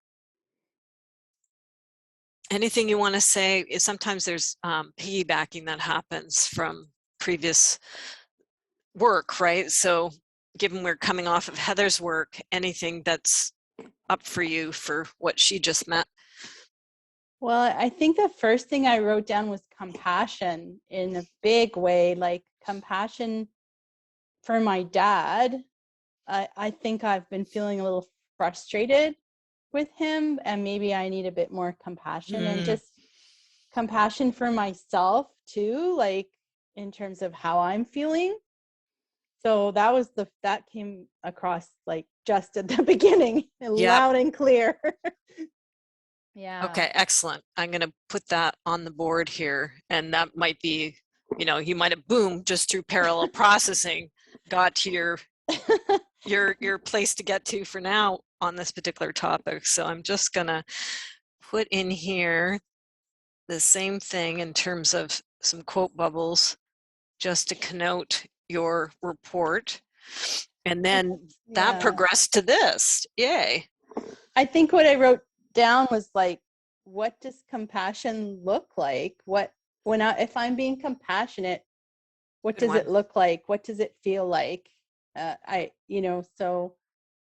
Anything you want to say? Sometimes there's piggybacking that happens from previous work, right? So given we're coming off of Heather's work, anything that's up for you for what she just met? Well, I think the first thing I wrote down was compassion in a big way, like compassion for my dad. I think I've been feeling a little frustrated with him, and maybe I need a bit more compassion and just compassion for myself too, like in terms of how I'm feeling. So that came across like just at the beginning, loud and clear. Yeah. Okay, excellent. I'm going to put that on the board here, and that might be, you might have just through parallel processing got to your place to get to for now on this particular topic. So I'm just going to put in here the same thing in terms of some quote bubbles just to connote your report. And then that progressed to this. Yay. I think what I wrote down was like, what does compassion look like? What if I'm being compassionate, what Good does one. it look like? What does it feel like? So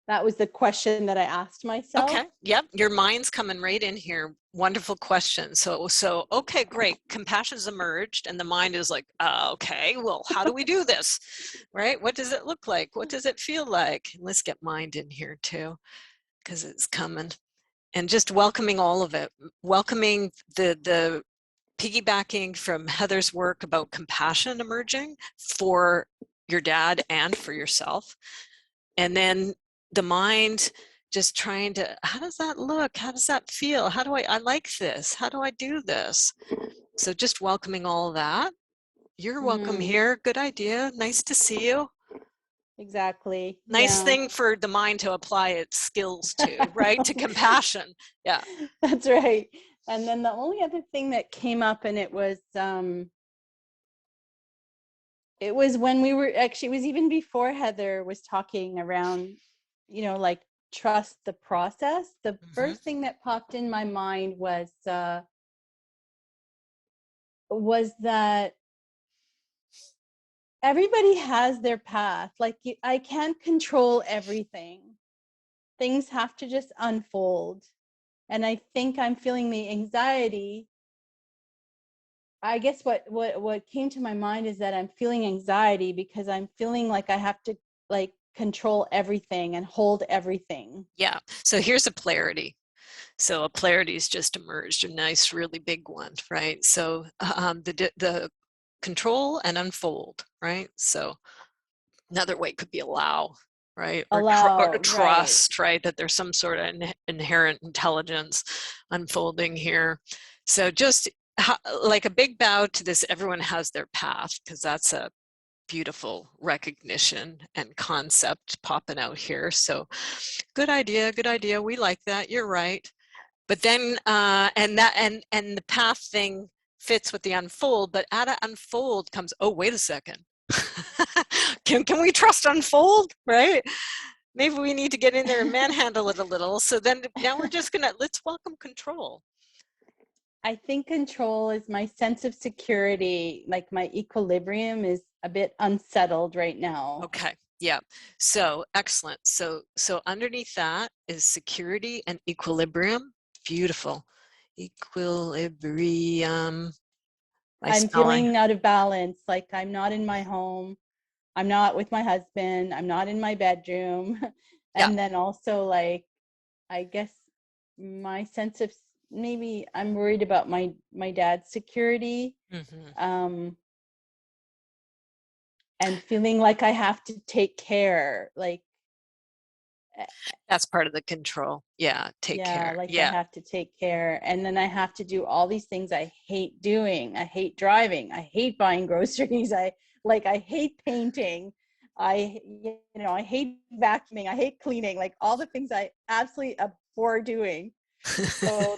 that was the question that I asked myself. Okay. Yep. Your mind's coming right in here. Wonderful question. So okay, great. Compassion's emerged, and the mind is like, okay, well, how do we do this? Right? What does it look like? What does it feel like? Let's get mind in here too, because it's coming. And just welcoming all of it. Welcoming the piggybacking from Heather's work about compassion emerging for your dad and for yourself. And then the mind just trying to, how does that look? How does that feel? How do I like this? How do I do this? So just welcoming all of that. You're welcome here. Good idea. Nice to see you. Exactly. Nice Yeah. thing for the mind to apply its skills to, right? To compassion. Yeah. That's right. And then the only other thing that came up, and it was when we were actually, it was even before Heather was talking around, like trust the process. The first thing that popped in my mind was that everybody has their path. Like I can't control everything. Things have to just unfold. And I think I'm feeling the anxiety. I guess what came to my mind is that I'm feeling anxiety because I'm feeling like I have to like control everything and hold everything. Yeah. So here's a polarity. So a polarity has just emerged, a nice, really big one, right? So the control and unfold, right? So another way could be allow, right? Or Allow, trust, right? That there's some sort of inherent intelligence unfolding here. So just like a big bow to this, everyone has their path, because that's a beautiful recognition and concept popping out here. So good idea, good idea. We like that. You're right. But then and the path thing fits with the unfold, but out of unfold comes, oh, wait a second. can we trust unfold, right? Maybe we need to get in there and manhandle it a little. So then now we're just gonna, let's welcome control. I think control is my sense of security. Like my equilibrium is a bit unsettled right now. Okay. Yeah. So excellent. So underneath that is security and equilibrium. Beautiful. Equilibrium. I'm feeling out of balance. Like I'm not in my home. I'm not with my husband. I'm not in my bedroom. And then also like, I guess my sense of, maybe I'm worried about my dad's security. And feeling like I have to take care, like that's part of the control. Yeah, take care. Like I have to take care, and then I have to do all these things I hate doing. I hate driving. I hate buying groceries. I hate painting. I hate vacuuming. I hate cleaning. Like all the things I absolutely abhor doing. So,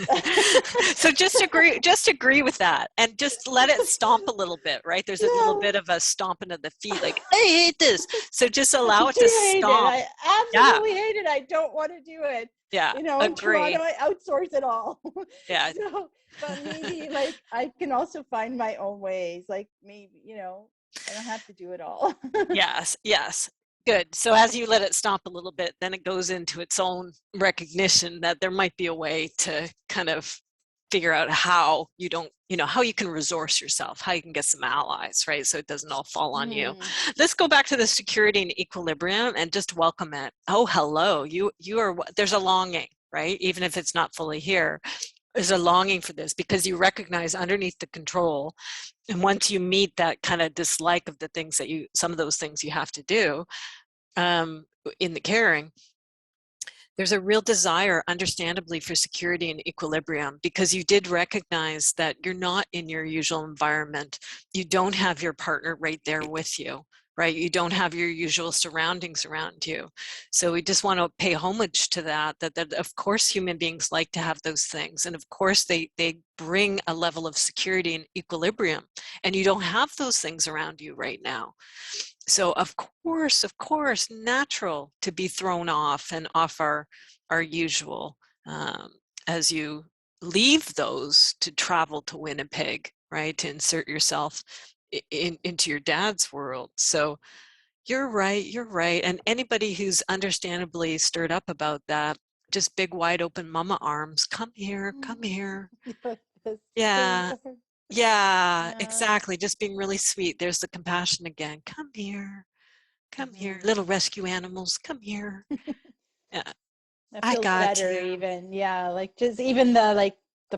so just agree with that, and just let it stomp a little bit, right? There's a little bit of a stomping of the feet, like I hate this. So just allow it to stomp. I absolutely hate it. I don't want to do it. Yeah, in agree. Toronto, I outsource it all. Yeah. So, but maybe like I can also find my own ways. Like maybe I don't have to do it all. Yes. Good. So as you let it stomp a little bit, then it goes into its own recognition that there might be a way to kind of figure out how you don't, how you can resource yourself, how you can get some allies, right? So it doesn't all fall on you. Let's go back to the security and equilibrium and just welcome it. Oh, hello. You are, there's a longing, right? Even if it's not fully here, there's a longing for this because you recognize underneath the control. And once you meet that kind of dislike of the things that some of those things you have to do in the caring, there's a real desire, understandably, for security and equilibrium because you did recognize that you're not in your usual environment. You don't have your partner right there with you, right? You don't have your usual surroundings around you. So we just want to pay homage to that of course human beings like to have those things. And of course they bring a level of security and equilibrium. And you don't have those things around you right now. So of course, natural to be thrown off and off our usual as you leave those to travel to Winnipeg, right? To insert yourself into your dad's world. So you're right. And anybody who's understandably stirred up about that, just big, wide open mama arms, come here, come here. Yeah, yeah, exactly. Just being really sweet. There's the compassion again. Come here, little rescue animals, come here. Yeah, That I feels got better you. even. Yeah, like just even the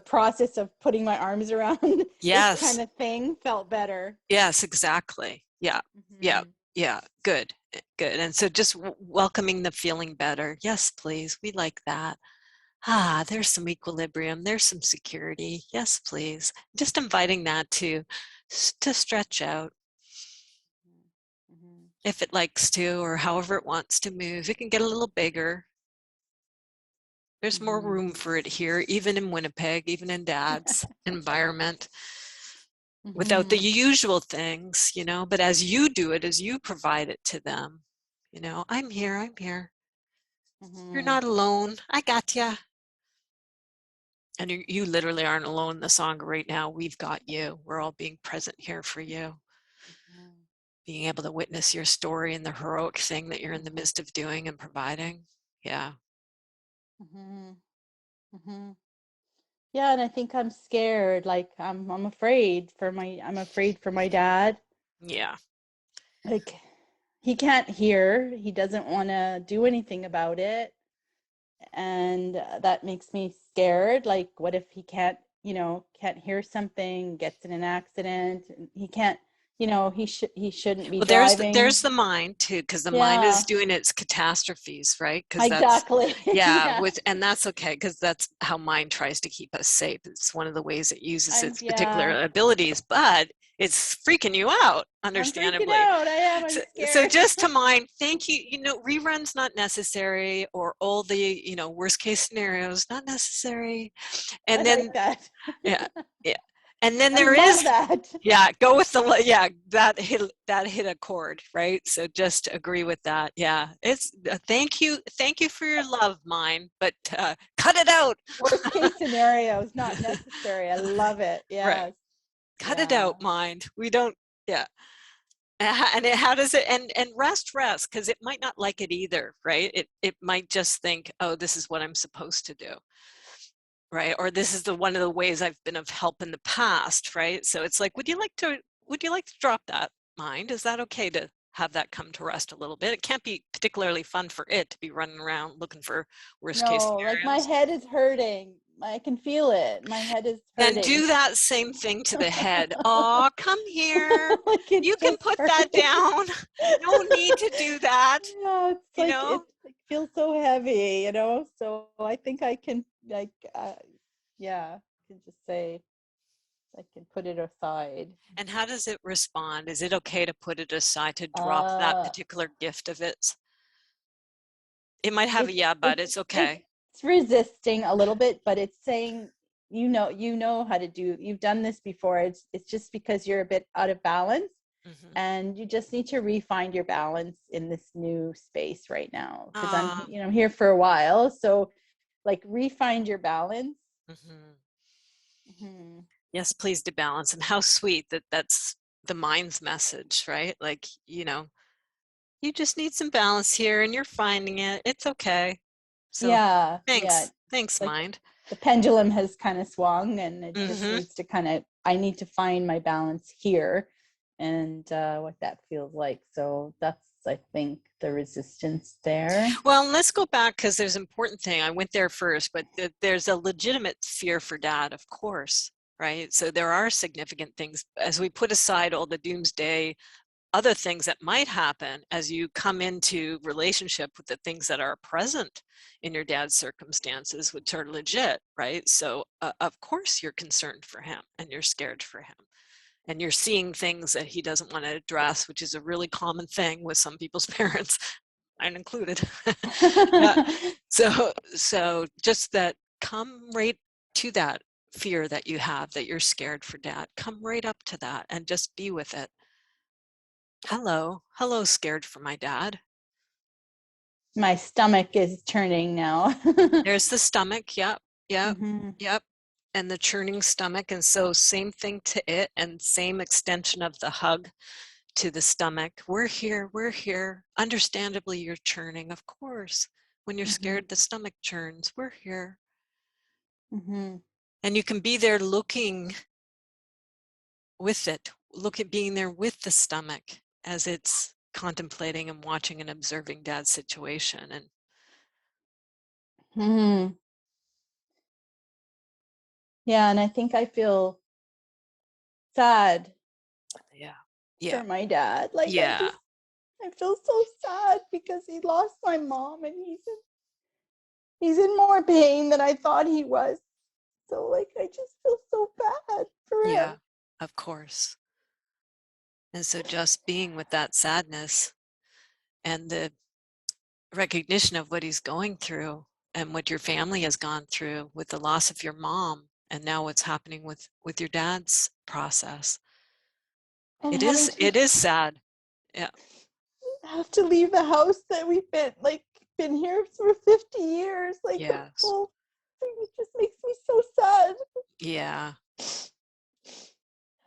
process of putting my arms around this Yes, kind of thing felt better. yes, exactly. Yeah, yeah, Mhm. yeah. Good, good. And so just welcoming the feeling better. Yes, please. We like that. Ah, there's some equilibrium. There's some security. Yes, please. Just inviting that to stretch out. Mhm. If it likes to, or however it wants to move. It can get a little bigger. There's more Mhm. room for it here, even in Winnipeg, even in Dad's environment, without the Mhm. usual things, you know, but as you do it, as you provide it to them, you know, I'm here, I'm here. You're Mhm. not alone. I got you. And you literally aren't alone in the song right now. We've got you. We're all being present here for you. Mhm. Being able to witness your story and the heroic thing that you're in the midst of doing and providing. Yeah. Mhm. Mhm. Yeah, and I think I'm scared. Like I'm afraid for my dad. Yeah. Like he can't hear. He doesn't want to do anything about it. And that makes me scared. Like what if he can't hear something, gets in an accident, and he can't, he shouldn't be Well, driving. there's the mind too, because the mind is Yeah, doing its catastrophes, right? Because that's exactly. yeah, Yeah. and that's okay, because that's how mind tries to keep us safe. It's one of the ways it uses its particular Yeah, abilities, but it's freaking you out, I'm freaking understandably. out. I'm So scared. just to mind, thank you. Reruns not necessary, or all the worst case scenarios not necessary. I And then like that. yeah, yeah, and then I there love is that. yeah, go with the yeah, that hit a chord, right? So just agree with that. Yeah, it's thank you for your love, mine, but cut it out. Worst case scenario is not necessary. I love it. Right, Yes. cut it Yeah. out, mind. We don't. Yeah, how does it and rest, because it might not like it either, right? It might just think, oh, this is what I'm supposed to do, right? Or this is one of the ways I've been of help in the past, right? So it's like, would you like to drop that, mind? Is that okay to have that come to rest a little bit? It can't be particularly fun for it to be running around looking for worst case No, like my scenarios. head is hurting. I can feel it. My head is Then hurting. do that same thing to the head. Oh, come here. Like it's You can just put that hurting. down. No need to do that. Yeah, it's You like know? it feels so heavy, So I think I can yeah, I can just say I can put it aside. And how does it respond? Is it okay to put it aside, to drop that Uh, particular gift of its? It might have a it's yeah, but it's okay. it's resisting a little bit, but it's saying you know how to do. You've done this before. It's just because you're a bit out of balance, Mm-hmm. and you just need to refine your balance in this new space right now. Because I'm here for a while, so like refine your balance. Mm-hmm. Mm-hmm. Yes, please, to balance. And how sweet that that's the mind's message, right? Like, you just need some balance here and you're finding it. It's okay. So Yeah, yeah. thanks, Like mind. the pendulum has kind of swung, and it just Mm-hmm. needs to I need to find my balance here, and what that feels like. So that's, I think, the resistance there. Well, let's go back, because there's an important thing. I went there first, but there's a legitimate fear for dad, of course, right? So there are significant things as we put aside all the doomsday other things that might happen as you come into relationship with the things that are present in your dad's circumstances, which are legit, right? So of course you're concerned for him and you're scared for him. And you're seeing things that he doesn't want to address, which is a really common thing with some people's parents, mine included. Yeah. So just that, come right to that fear that you have, that you're scared for dad. Come right up to that and just be with it. Hello, scared for my dad. My stomach is turning now. There's the stomach. Yep, yep, Mm-hmm. yep. and the churning stomach. And so same thing to it, and same extension of the hug to the stomach. We're here, we're here. Understandably, you're churning, of course. When you're scared, the stomach churns. We're here. Mm-hmm. And you can be there looking with it. Look at being there with the stomach as it's contemplating and watching and observing dad's situation. And Mm-hmm. Yeah, and I think I feel sad yeah, for my dad. Like yeah, I feel so sad because he lost my mom, and he's in more pain than I thought he was. So like I just feel so bad for yeah, him. of course. And so just being with that sadness and the recognition of what he's going through and what your family has gone through with the loss of your mom, and now what's happening with your dad's process. And It having is to sad. Yeah. have to leave the house that we've been here for 50 years. Like the Yes. whole thing just makes me so sad. Yeah.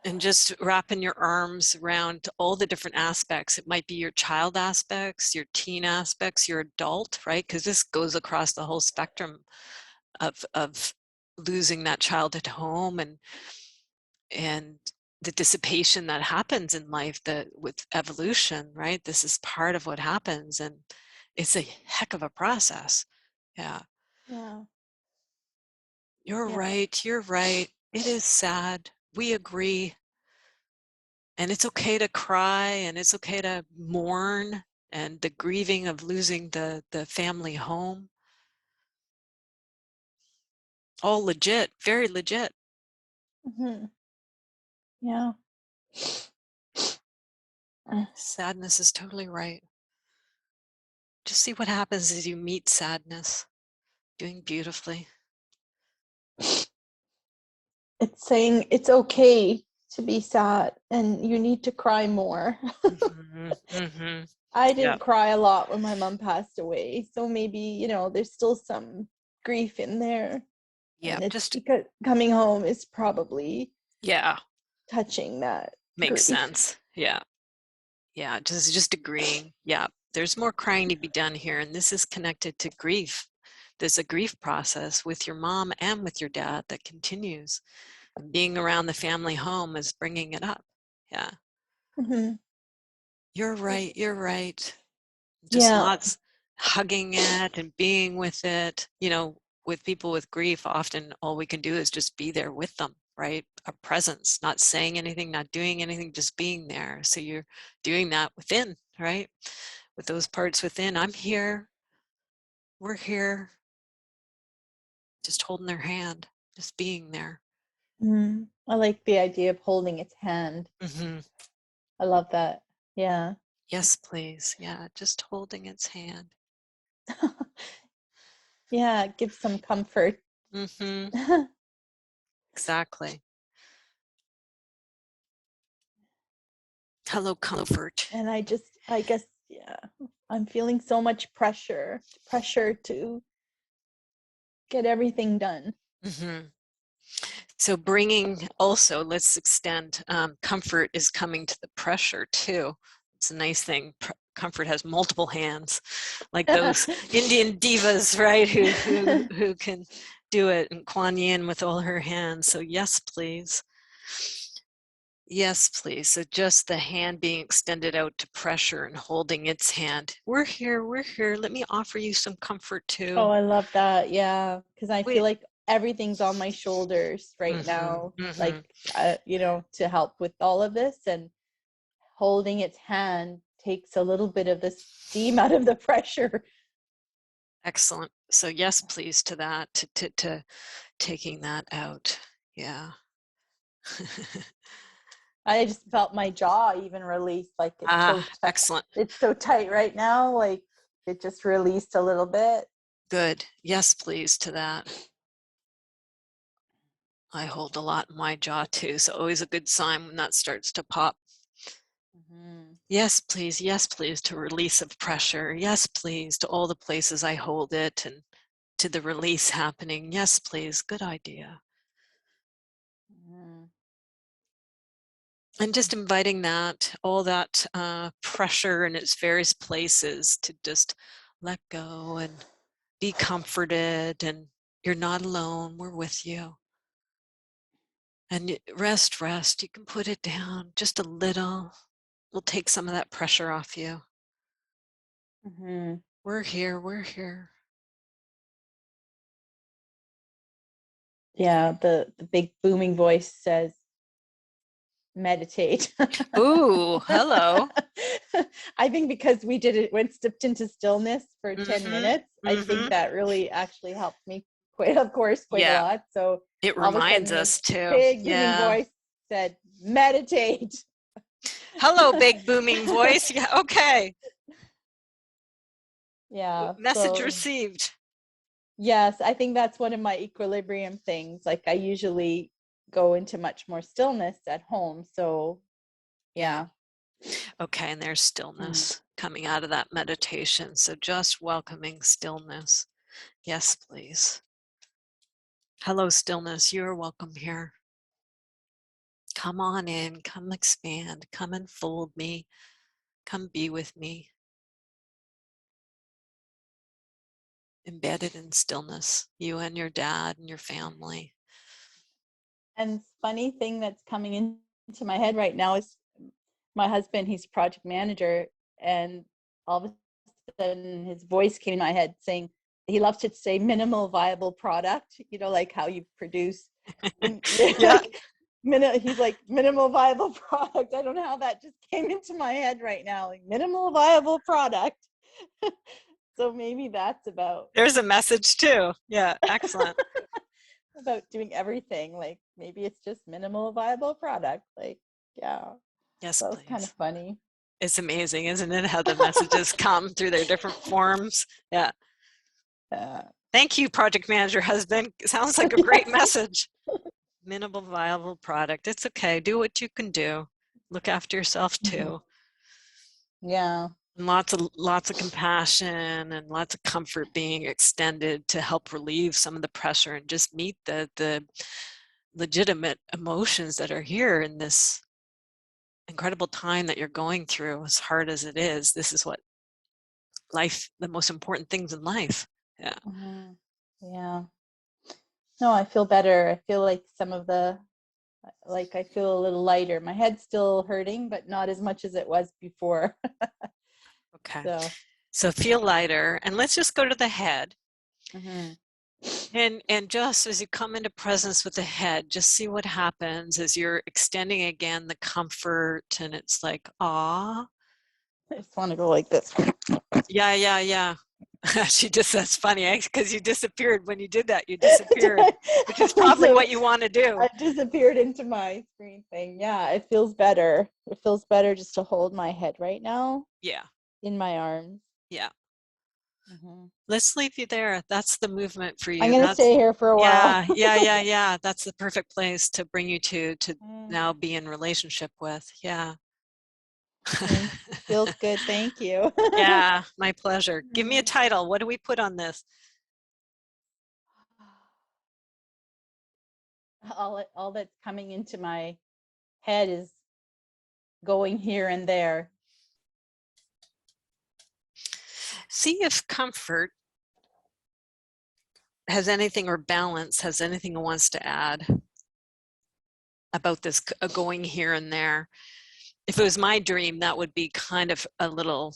And just wrapping your arms around all the different aspects. It might be your child aspects, your teen aspects, your adult, right? Because this goes across the whole spectrum of losing that child at home, and the dissipation that happens in life, that with evolution, right? This is part of what happens, and it's a heck of a process. Yeah. Yeah. You're Yeah. right. You're right. It is sad. We agree. And it's okay to cry, and it's okay to mourn, and the grieving of losing the family home. All legit, very legit. Mm-hmm. Yeah. Sadness is totally right. Just see what happens as you meet sadness. Doing beautifully. It's saying it's okay to be sad and you need to cry more. Mm-hmm, mm-hmm. I Yeah. didn't cry a lot when my mom passed away. So maybe, there's still some grief in there. Yeah. And it's Just, because coming home is probably yeah. touching that Makes grief. sense. Yeah. Yeah. Just agreeing. Yeah. There's more crying to be done here. And this is connected to grief. There's a grief process with your mom and with your dad that continues. And being around the family home is bringing it up. Yeah. Mm-hmm. You're right. You're right. Just Yeah. lots hugging it and being with it. With people with grief, often all we can do is just be there with them, right? A presence, not saying anything, not doing anything, just being there. So you're doing that within, right? With those parts within. I'm here. We're here. Just holding their hand, just being there. Mm. I like the idea of holding its hand. Mm-hmm. I love that. Yeah. Yes, please. Yeah, just holding its hand. Yeah, it gives some comfort. Mm-hmm. Exactly. Hello, comfort. And I guess, yeah, I'm feeling so much pressure to get everything done. Mm-hmm. So bringing also, let's extend, comfort is coming to the pressure too. It's a nice thing. Comfort has multiple hands, like those Indian divas, right? Who can do it, and Kuan Yin with all her hands. So yes, please. Yes, please. So just the hand being extended out to pressure and holding its hand. We're here. We're here. Let me offer you some comfort too. Oh, I love that. Yeah, because I We- feel like everything's on my shoulders right Mhm, now, mhm. like to help with all of this, and holding its hand takes a little bit of the steam out of the pressure. Excellent. So yes, please to that, to taking that out. Yeah. I just felt my jaw even release, like it's so tight. Excellent. It's so tight right now, like it just released a little bit. Good. Yes, please to that. I hold a lot in my jaw too, so always a good sign when that starts to pop. Mm-hmm. Yes, please to release of pressure. Yes, please to all the places I hold it, and to the release happening. Yes, please. Good idea. And just inviting that, all that pressure in its various places to just let go and be comforted, and you're not alone, we're with you. And rest, rest, you can put it down just a little. We'll take some of that pressure off you. We're here, we're here. Yeah, the big booming voice says, meditate. Ooh, hello. I think because we did it, stepped into stillness for 10 Mhm, minutes, I think mhm. that really actually helped me quite a Yeah, lot. So it all of a reminds sudden this us too. big booming Yeah. voice said, meditate. Hello, big booming voice. Yeah, okay. Yeah. Message So received. yes, I think that's one of my equilibrium things. Like I usually go into much more stillness at home. So yeah. Okay, and there's stillness coming out of that meditation. So just welcoming stillness. Yes, please. Hello, stillness. You're welcome here. Come on in, come expand, come enfold me, come be with me. Embedded in stillness, you and your dad and your family. And funny thing that's coming into my head right now is my husband, he's project manager, and all of a sudden his voice came in my head saying he loves to say minimal viable product, you know, like how you produce Yeah. he's like minimal viable product. I don't know how that just came into my head right now, like minimal viable product. So maybe that's about There's a message too. Yeah, excellent. about doing everything, like maybe it's just minimal viable product, like yeah. Yes, That was kind of please. funny. It's amazing, isn't it, how the messages come through their different forms? Yeah. Thank you, project manager husband. Sounds like a great message. Minimal viable product. It's okay. Do what you can do. Look after yourself too. Yeah. And lots of compassion and lots of comfort being extended to help relieve some of the pressure and just meet the legitimate emotions that are here in this incredible time that you're going through. As hard as it is, this is what life, the most important things in life. Yeah. Yeah. No, I feel better. I feel like I feel a little lighter. My head's still hurting, but not as much as it was before. Okay. So feel lighter, and let's just go to the head. And just as you come into presence with the head, just see what happens as you're extending again the comfort, and it's like, ah. I just want to go like this. Yeah. That's funny, because you disappeared when you did that. You disappeared, which is probably what you want to do. I disappeared into my screen thing. Yeah, it feels better. It feels better just to hold my head right now. Yeah. In my arms. Yeah. Let's leave you there. That's the movement for you. I'm going to stay here for a while. Yeah. That's the perfect place to bring you to now be in relationship with. Yeah. Feels good. Thank you. Yeah, my pleasure. Give me a title. What do we put on this? All that's coming into my head is going here and there. See if comfort has anything, or balance has anything it wants to add about this going here and there. If it was my dream, that would be kind of a little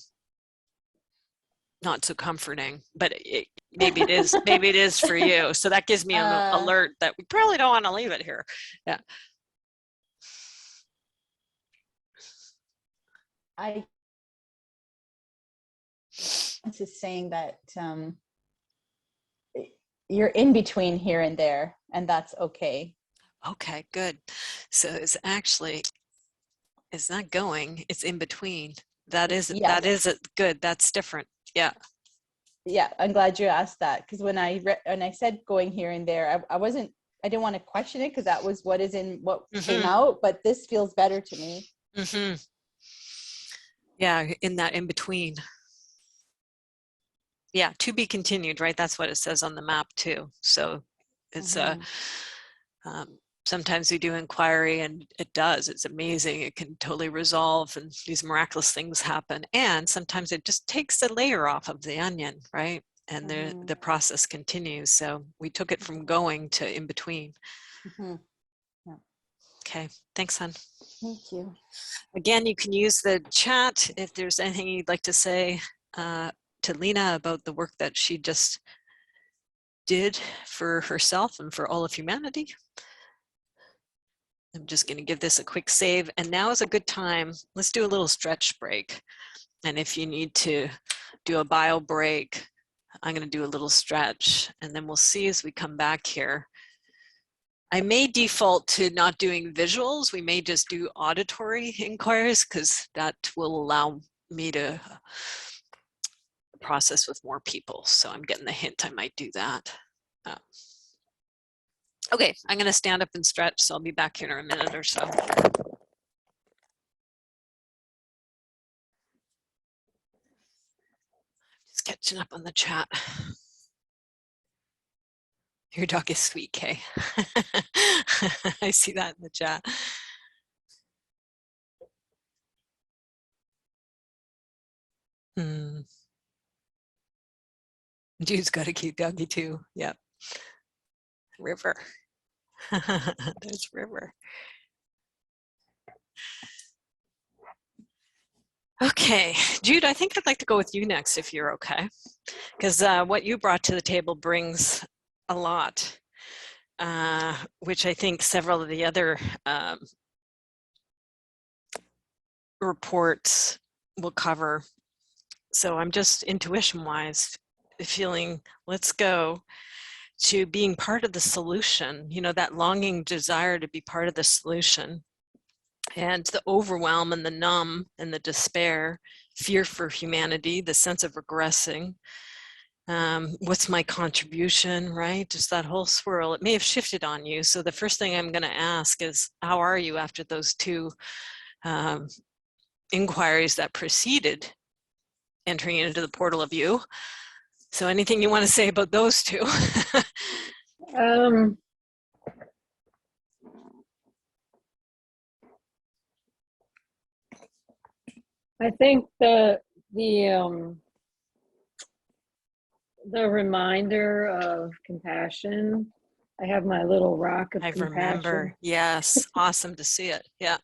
not so comforting, but maybe it is. Maybe it is for you. So that gives me an alert that we probably don't want to leave it here. Yeah. I just saying that you're in between here and there, and that's okay. Okay, good. So it's not going, it's in between. That is good. That's different. Yeah. Yeah, I'm glad you asked that, because when I said going here and there, I didn't want to question it, because that was what came out, but this feels better to me. Yeah, in that in between. Yeah, to be continued, right? That's what it says on the map too. So it's Sometimes we do inquiry and it does, it's amazing. It can totally resolve and these miraculous things happen. And sometimes it just takes a layer off of the onion, right? And the process continues. So we took it from going to in between. Yeah. Okay, thanks, hon. Thank you. Again, you can use the chat if there's anything you'd like to say to Lena about the work that she just did for herself and for all of humanity. I'm just going to give this a quick save, and now is a good time. Let's do a little stretch break. And if you need to do a bio break, I'm going to do a little stretch, and then we'll see as we come back here. I may default to not doing visuals. We may just do auditory inquiries because that will allow me to process with more people. So I'm getting the hint I might do that. Okay, I'm going to stand up and stretch, so I'll be back here in a minute or so. Just catching up on the chat. Your dog is sweet, Kay. I see that in the chat. Jude's got a cute doggy too. Yep. River. There's River. Okay, Jude, I think I'd like to go with you next if you're okay. Because what you brought to the table brings a lot, which I think several of the other reports will cover. So I'm just intuition-wise feeling, let's go to being part of the solution, you know, that longing desire to be part of the solution, and the overwhelm and the numb and the despair, fear for humanity, the sense of regressing. What's my contribution, right? Just that whole swirl. It may have shifted on you. So the first thing I'm going to ask is, how are you after those two inquiries that preceded entering into the portal of you? So anything you want to say about those two? I think the reminder of compassion. I have my little rock of I compassion. remember. Yes. Awesome to see it. Yeah.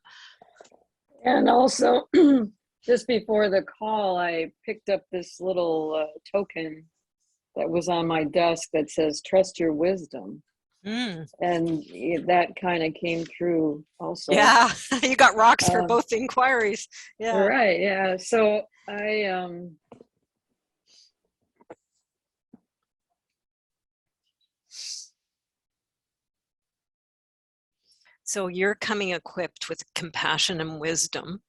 And also, just before the call, I picked up this little token that was on my desk that says, trust your wisdom. And that kind of came through also. Yeah, you got rocks for both inquiries. Yeah. Right, yeah. So So you're coming equipped with compassion and wisdom.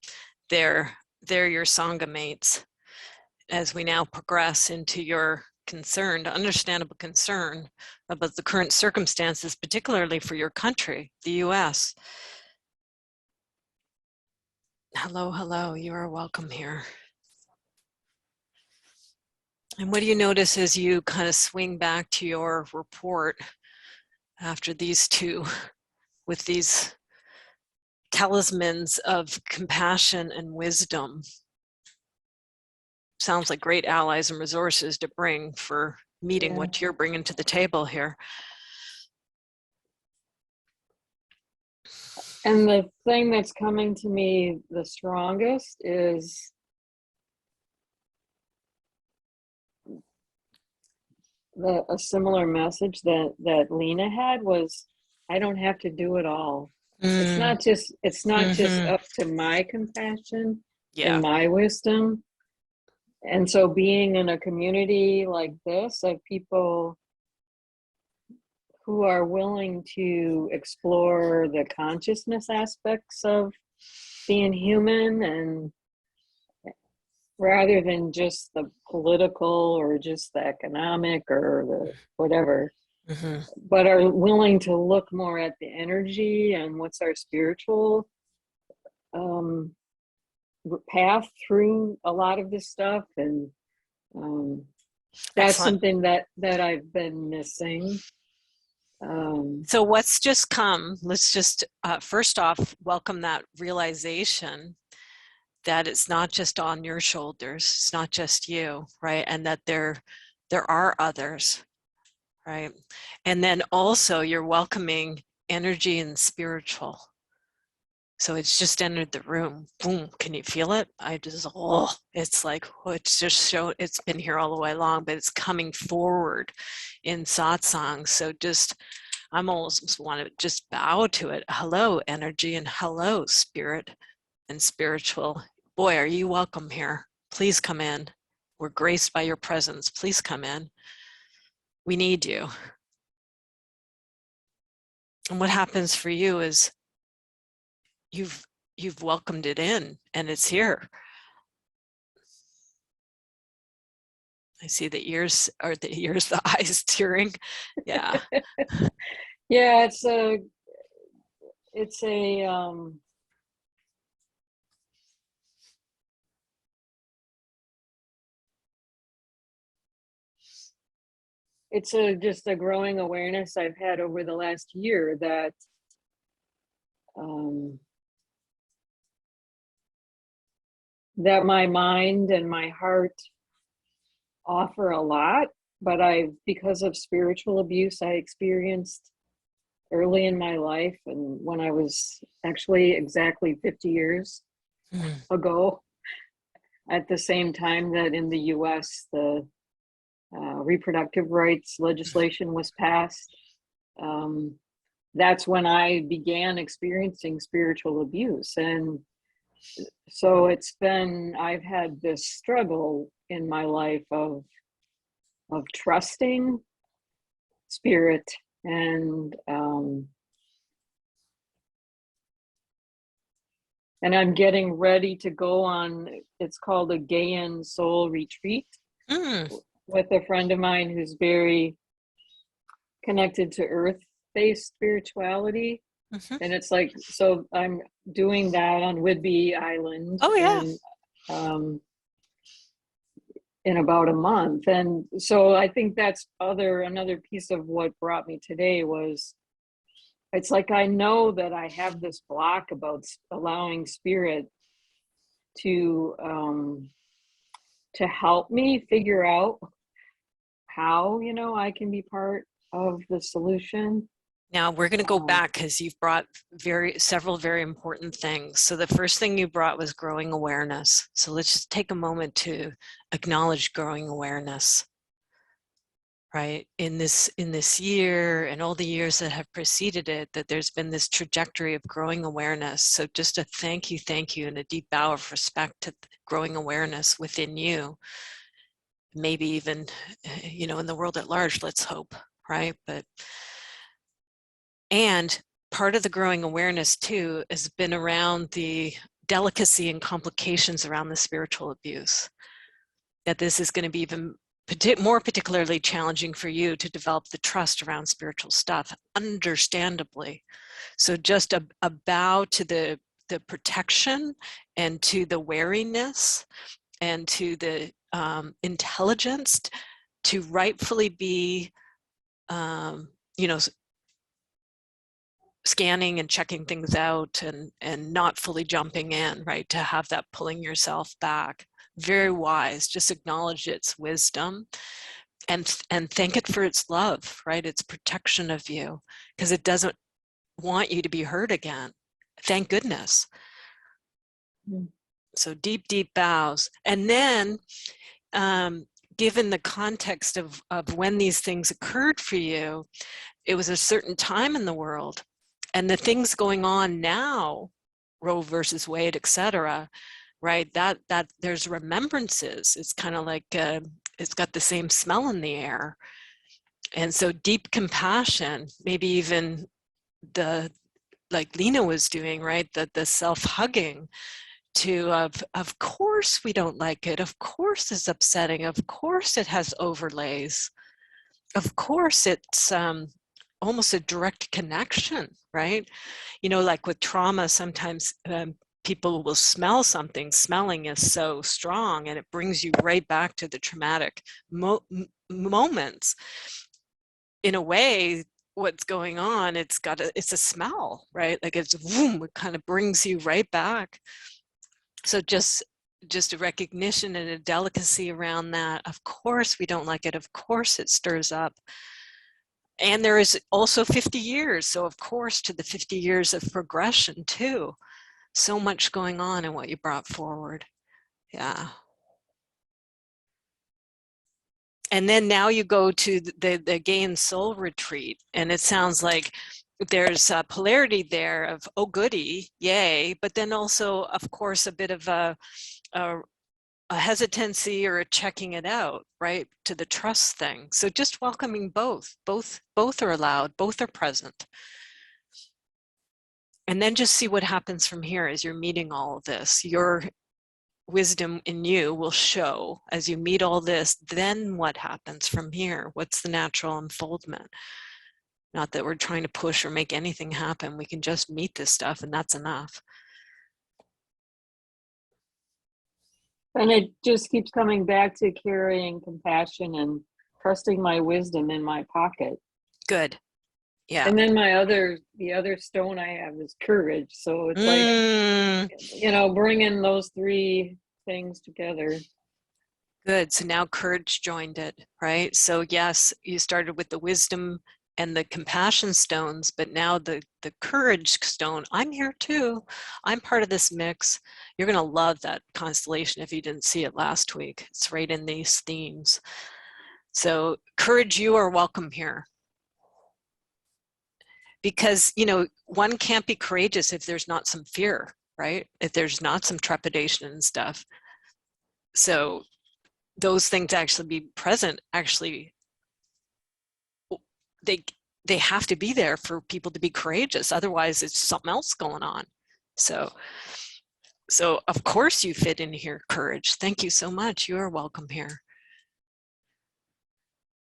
They're your Sangha mates as we now progress into your concerned, understandable concern about the current circumstances, particularly for your country, the US. Hello, hello, you are welcome here. And what do you notice as you kind of swing back to your report after these two, with these talismans of compassion and wisdom? Sounds like great allies and resources to bring for meeting what you're bringing to the table here. And the thing that's coming to me the strongest is a similar message that Lena had was, I don't have to do it all. It's not just up to my compassion and my wisdom. And so being in a community like this of people who are willing to explore the consciousness aspects of being human, and rather than just the political or just the economic or the whatever, but are willing to look more at the energy and what's our spiritual path through a lot of this stuff. And that's something that I've been missing. So what's just come, let's just first off, welcome that realization that it's not just on your shoulders, it's not just you, right? And that there are others, right? And then also you're welcoming energy and spiritual. So it's just entered the room. Boom. Can you feel it? It's like, it's just shown, it's been here all the way along, but it's coming forward in satsang. So just, I'm almost want to just bow to it. Hello, energy, and hello, spirit and spiritual. Boy, are you welcome here. Please come in. We're graced by your presence. Please come in. We need you. And what happens for you is you've welcomed it in, and it's here. I see the ears, the eyes tearing. Yeah. Yeah, it's a just a growing awareness I've had over the last year that that my mind and my heart offer a lot, but because of spiritual abuse I experienced early in my life, and when I was actually exactly 50 years ago, at the same time that in the US the reproductive rights legislation was passed, that's when I began experiencing spiritual abuse. And so I've had this struggle in my life of trusting spirit and I'm getting ready to go on, it's called a Gaian Soul Retreat with a friend of mine who's very connected to earth-based spirituality. And it's like, so I'm doing that on Whidbey Island. Oh yeah. And, in about a month. And so I think that's another piece of what brought me today was, it's like I know that I have this block about allowing spirit to help me figure out how, I can be part of the solution. Now we're going to go back because you've brought several very important things. So the first thing you brought was growing awareness. So let's just take a moment to acknowledge growing awareness, right? In this year and all the years that have preceded it, that there's been this trajectory of growing awareness. So just a thank you, and a deep bow of respect to growing awareness within you. Maybe even, in the world at large, let's hope, right? And part of the growing awareness too has been around the delicacy and complications around the spiritual abuse. That this is going to be even more particularly challenging for you to develop the trust around spiritual stuff, understandably. So just a bow to the protection and to the wariness and to the intelligence to rightfully be, scanning and checking things out and not fully jumping in, right? To have that pulling yourself back. Very wise. Just acknowledge its wisdom and thank it for its love, right? Its protection of you, because it doesn't want you to be hurt again. Thank goodness. So deep, deep bows. And then, given the context of when these things occurred for you, it was a certain time in the world. And the things going on now, Roe versus Wade, etc., right? That there's remembrances. It's kind of like it's got the same smell in the air, and so deep compassion. Maybe even like Lena was doing, right? The self-hugging. Of course we don't like it. Of course it's upsetting. Of course it has overlays. Of course it's almost a direct connection, right? Like with trauma, sometimes people will smell something. Smelling is so strong and it brings you right back to the traumatic moments. In a way, what's going on, it's a smell, right? Like it's boom, it kind of brings you right back. So just a recognition and a delicacy around that. Of course we don't like it. Of course it stirs up. And there is also 50 years. So of course to the 50 years of progression too. So much going on in what you brought forward. Yeah. And then now you go to the Gain Soul retreat, and it sounds like there's a polarity there of, oh goody, yay, but then also, of course, a bit of a hesitancy or a checking it out, right, to the trust thing. So just welcoming both are allowed, both are present. And then just see what happens from here as you're meeting all of this. Your wisdom in you will show as you meet all this, then what happens from here? What's the natural unfoldment? Not that we're trying to push or make anything happen. We can just meet this stuff and that's enough. And it just keeps coming back to carrying compassion and trusting my wisdom in my pocket. Good. Yeah. And then the other stone I have is courage. So it's like, you know, bringing those three things together. Good. So now courage joined it, right? So yes, you started with the wisdom and the compassion stones, but now the courage stone, I'm here too. I'm part of this mix. You're going to love that constellation if you didn't see it last week. It's right in these themes. So courage, you are welcome here. Because, you know, one can't be courageous if there's not some fear, right? If there's not some trepidation and stuff. So those things actually be present, actually, they have to be there for people to be courageous. Otherwise, it's something else going on. So of course you fit in here, courage. Thank you so much. You are welcome here.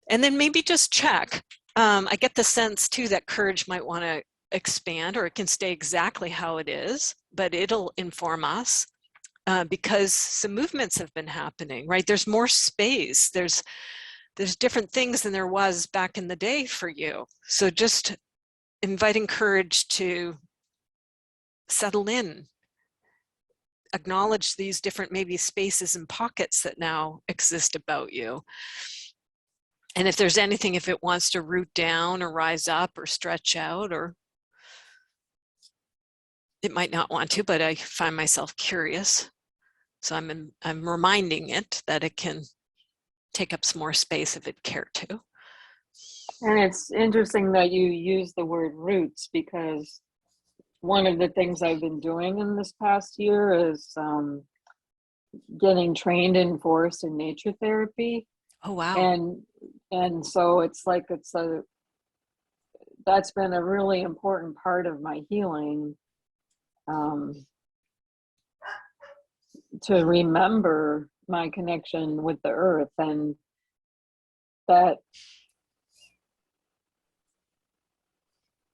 And then maybe just check. I get the sense too that courage might want to expand, or it can stay exactly how it is, but it'll inform us because some movements have been happening, right? There's more space. There's different things than there was back in the day for you. So just inviting courage to settle in, acknowledge these different maybe spaces and pockets that now exist about you. And if there's anything, if it wants to root down or rise up or stretch out, or it might not want to, but I find myself curious. So I'm reminding it that it can take up some more space if it cared to. And it's interesting that you use the word roots, because one of the things I've been doing in this past year is getting trained in forest and nature therapy. Oh, wow. And so it's like, that's been a really important part of my healing, to remember my connection with the earth, and that,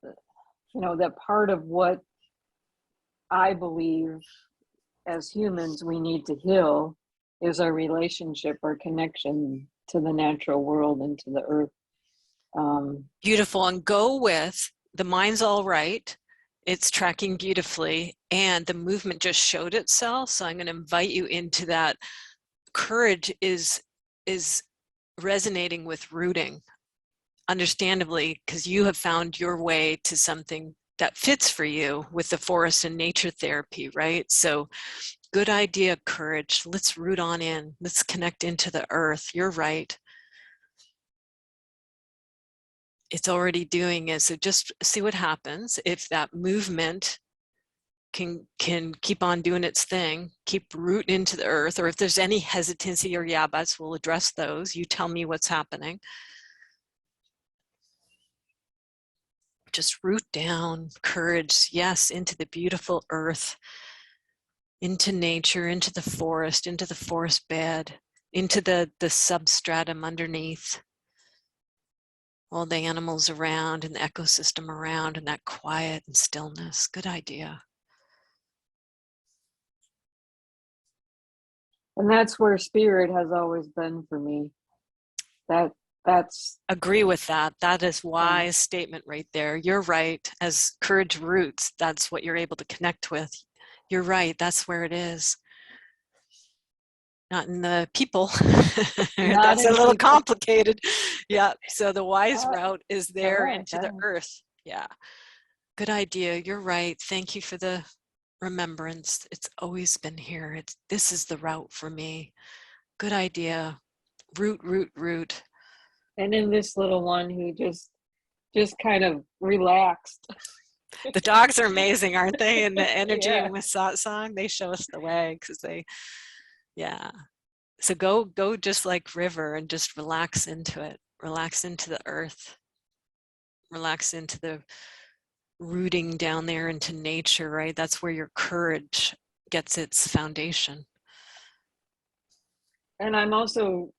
you know, that part of what I believe as humans we need to heal is our relationship, our connection to the natural world and to the earth. Beautiful. And go with the mind's all right. It's tracking beautifully, and the movement just showed itself. So I'm going to invite you into that. Courage is resonating with rooting, understandably, because you have found your way to something that fits for you with the forest and nature therapy, right? So good idea, courage. Let's root on in. Let's connect into the earth. You're right. It's already doing it. So just see what happens. If that movement can keep on doing its thing, keep root into the earth, or if there's any hesitancy or yeah buts, we'll address those. You tell me what's happening. Just root down, courage, yes, into the beautiful earth, into nature, into the forest bed, into the substratum underneath. All the animals around and the ecosystem around, and that quiet and stillness. Good idea. And that's where spirit has always been for me. That That's Agree with that. That is wise statement right there. You're right. As courage roots, that's what you're able to connect with. You're right. That's where it is. Not in the people. That's a in little people. complicated. Yeah. So the wise route is there correct, into the yeah. earth. Yeah. Good idea. You're right. Thank you for the remembrance. It's always been here. This is the route for me. Good idea. Root. And then this little one who just kind of relaxed. The dogs are amazing, aren't they? And the energy Yeah. with Satsang, they show us the way because yeah. So go just like river and just relax into it. Relax into the earth. Relax into the rooting down there into nature, right? That's where your courage gets its foundation. And I'm also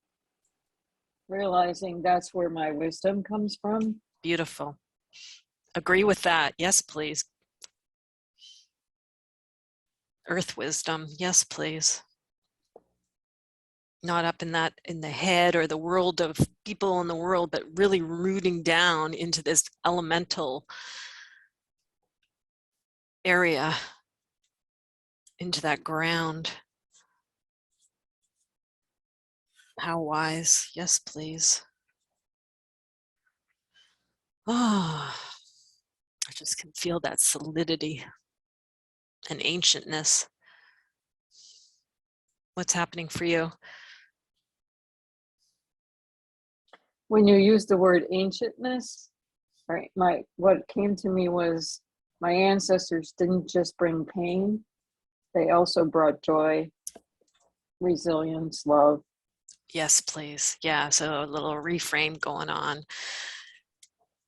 realizing that's where my wisdom comes from. Beautiful. Agree with that. Yes, please. Earth wisdom. Yes, please. Not up in the head or the world of people in the world, but really rooting down into this elemental area, into that ground. How wise. Yes, please. Ah, I just can feel that solidity and ancientness. What's happening for you? When you use the word ancientness, right? What came to me was my ancestors didn't just bring pain, they also brought joy, resilience, love. Yes, please. Yeah, so a little reframe going on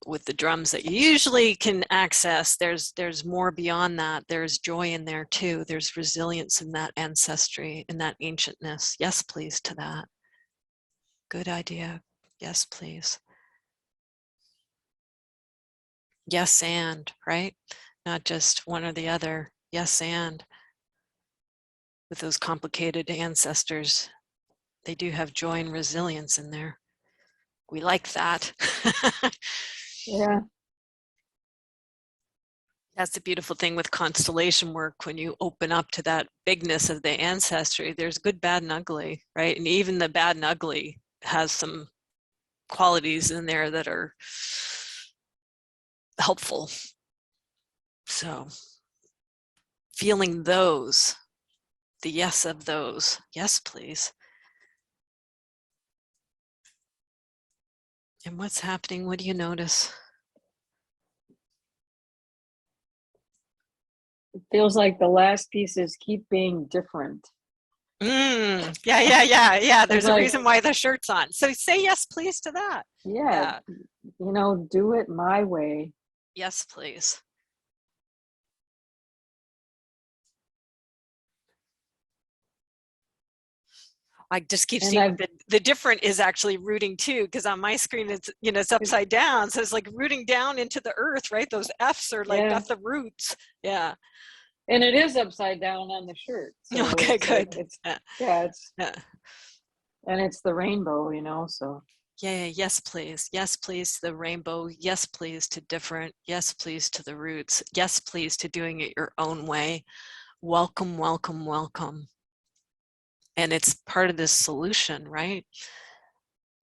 with the drums that you usually can access. There's more beyond that. There's joy in there too. There's resilience in that ancestry, in that ancientness. Yes, please to that. Good idea. Yes, please. Yes, and, right? Not just one or the other. Yes, and. With those complicated ancestors, they do have joy and resilience in there. We like that. Yeah. That's the beautiful thing with constellation work. When you open up to that bigness of the ancestry, there's good, bad, and ugly, right? And even the bad and ugly has some qualities in there that are helpful. So feeling those, the yes of those, yes, please. And what's happening? What do you notice? It feels like the last piece is keep being different. Yeah. There's a like, reason why the shirt's on. So say yes, please to that. Yeah. Do it my way. Yes, please. I just keep seeing the different is actually rooting too, because on my screen it's upside down, so it's like rooting down into the earth, right? Those F's are like got the roots. Yeah. And it is upside down on the shirt. So okay, good. And it's the rainbow, so. Yeah, yes, please. Yes, please to the rainbow. Yes, please to different. Yes, please to the roots. Yes, please to doing it your own way. Welcome, welcome, welcome. And it's part of this solution, right?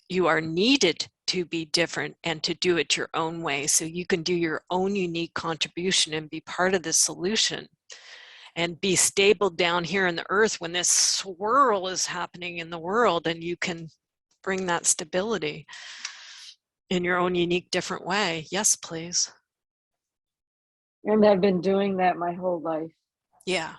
You are needed to be different and to do it your own way, so you can do your own unique contribution and be part of the solution and be stable down here in the earth when this swirl is happening in the world, and you can bring that stability in your own unique different way. Yes, please. And I've been doing that my whole life. Yeah,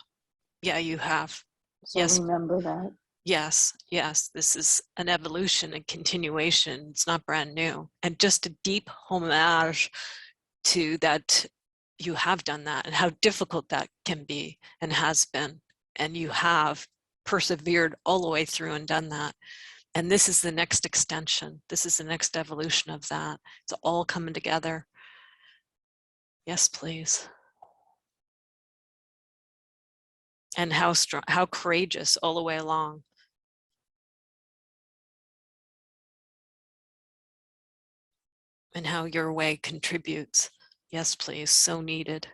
you have. So yes, remember that. Yes, this is an evolution and continuation. It's not brand new. And just a deep homage to that you have done that and how difficult that can be and has been. And you have persevered all the way through and done that. And this is the next extension. This is the next evolution of that. It's all coming together. Yes, please. And how strong, how courageous all the way along. and how your way contributes. Yes, please, so needed.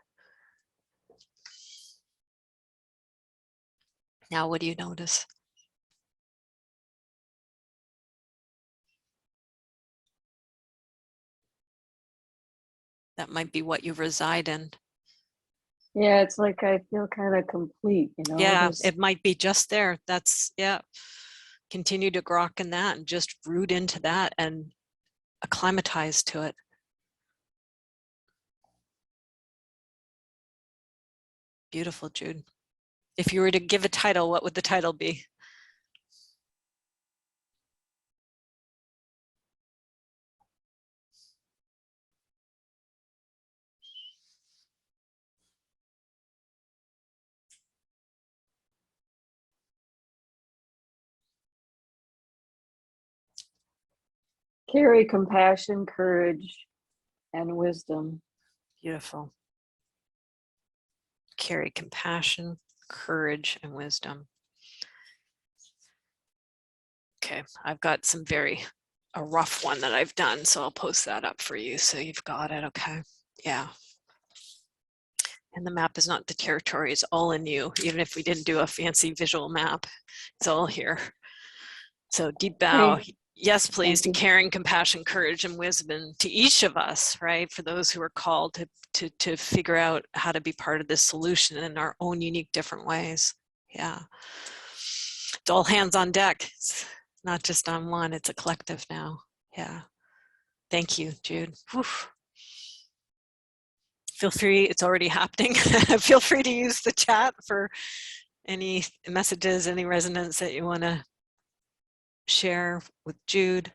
Now, what do you notice? That might be what you reside in. Yeah, it's like I feel kind of complete, you know. Yeah, There's, it might be just there. That's, yeah. Continue to grok in that and just root into that and acclimatize to it. Beautiful, Jude. If you were to give a title, what would the title be? carry compassion, courage, and wisdom. Beautiful. Carry compassion, courage, and wisdom. Okay, I've got a rough one that I've done, so I'll post that up for you so you've got it, okay? Yeah. And the map is not the territory, it's all in you. Even if we didn't do a fancy visual map, it's all here. So deep bow. Thank- Yes, please, thank to you. caring, compassion, courage, and wisdom to each of us, right? For those who are called to figure out how to be part of this solution in our own unique different ways. Yeah. It's all hands on deck. It's not just on one, it's a collective now. Yeah. Thank you, Jude. Whew. Feel free, it's already happening. Feel free to use the chat for any messages, any resonance that you want to share with Jude.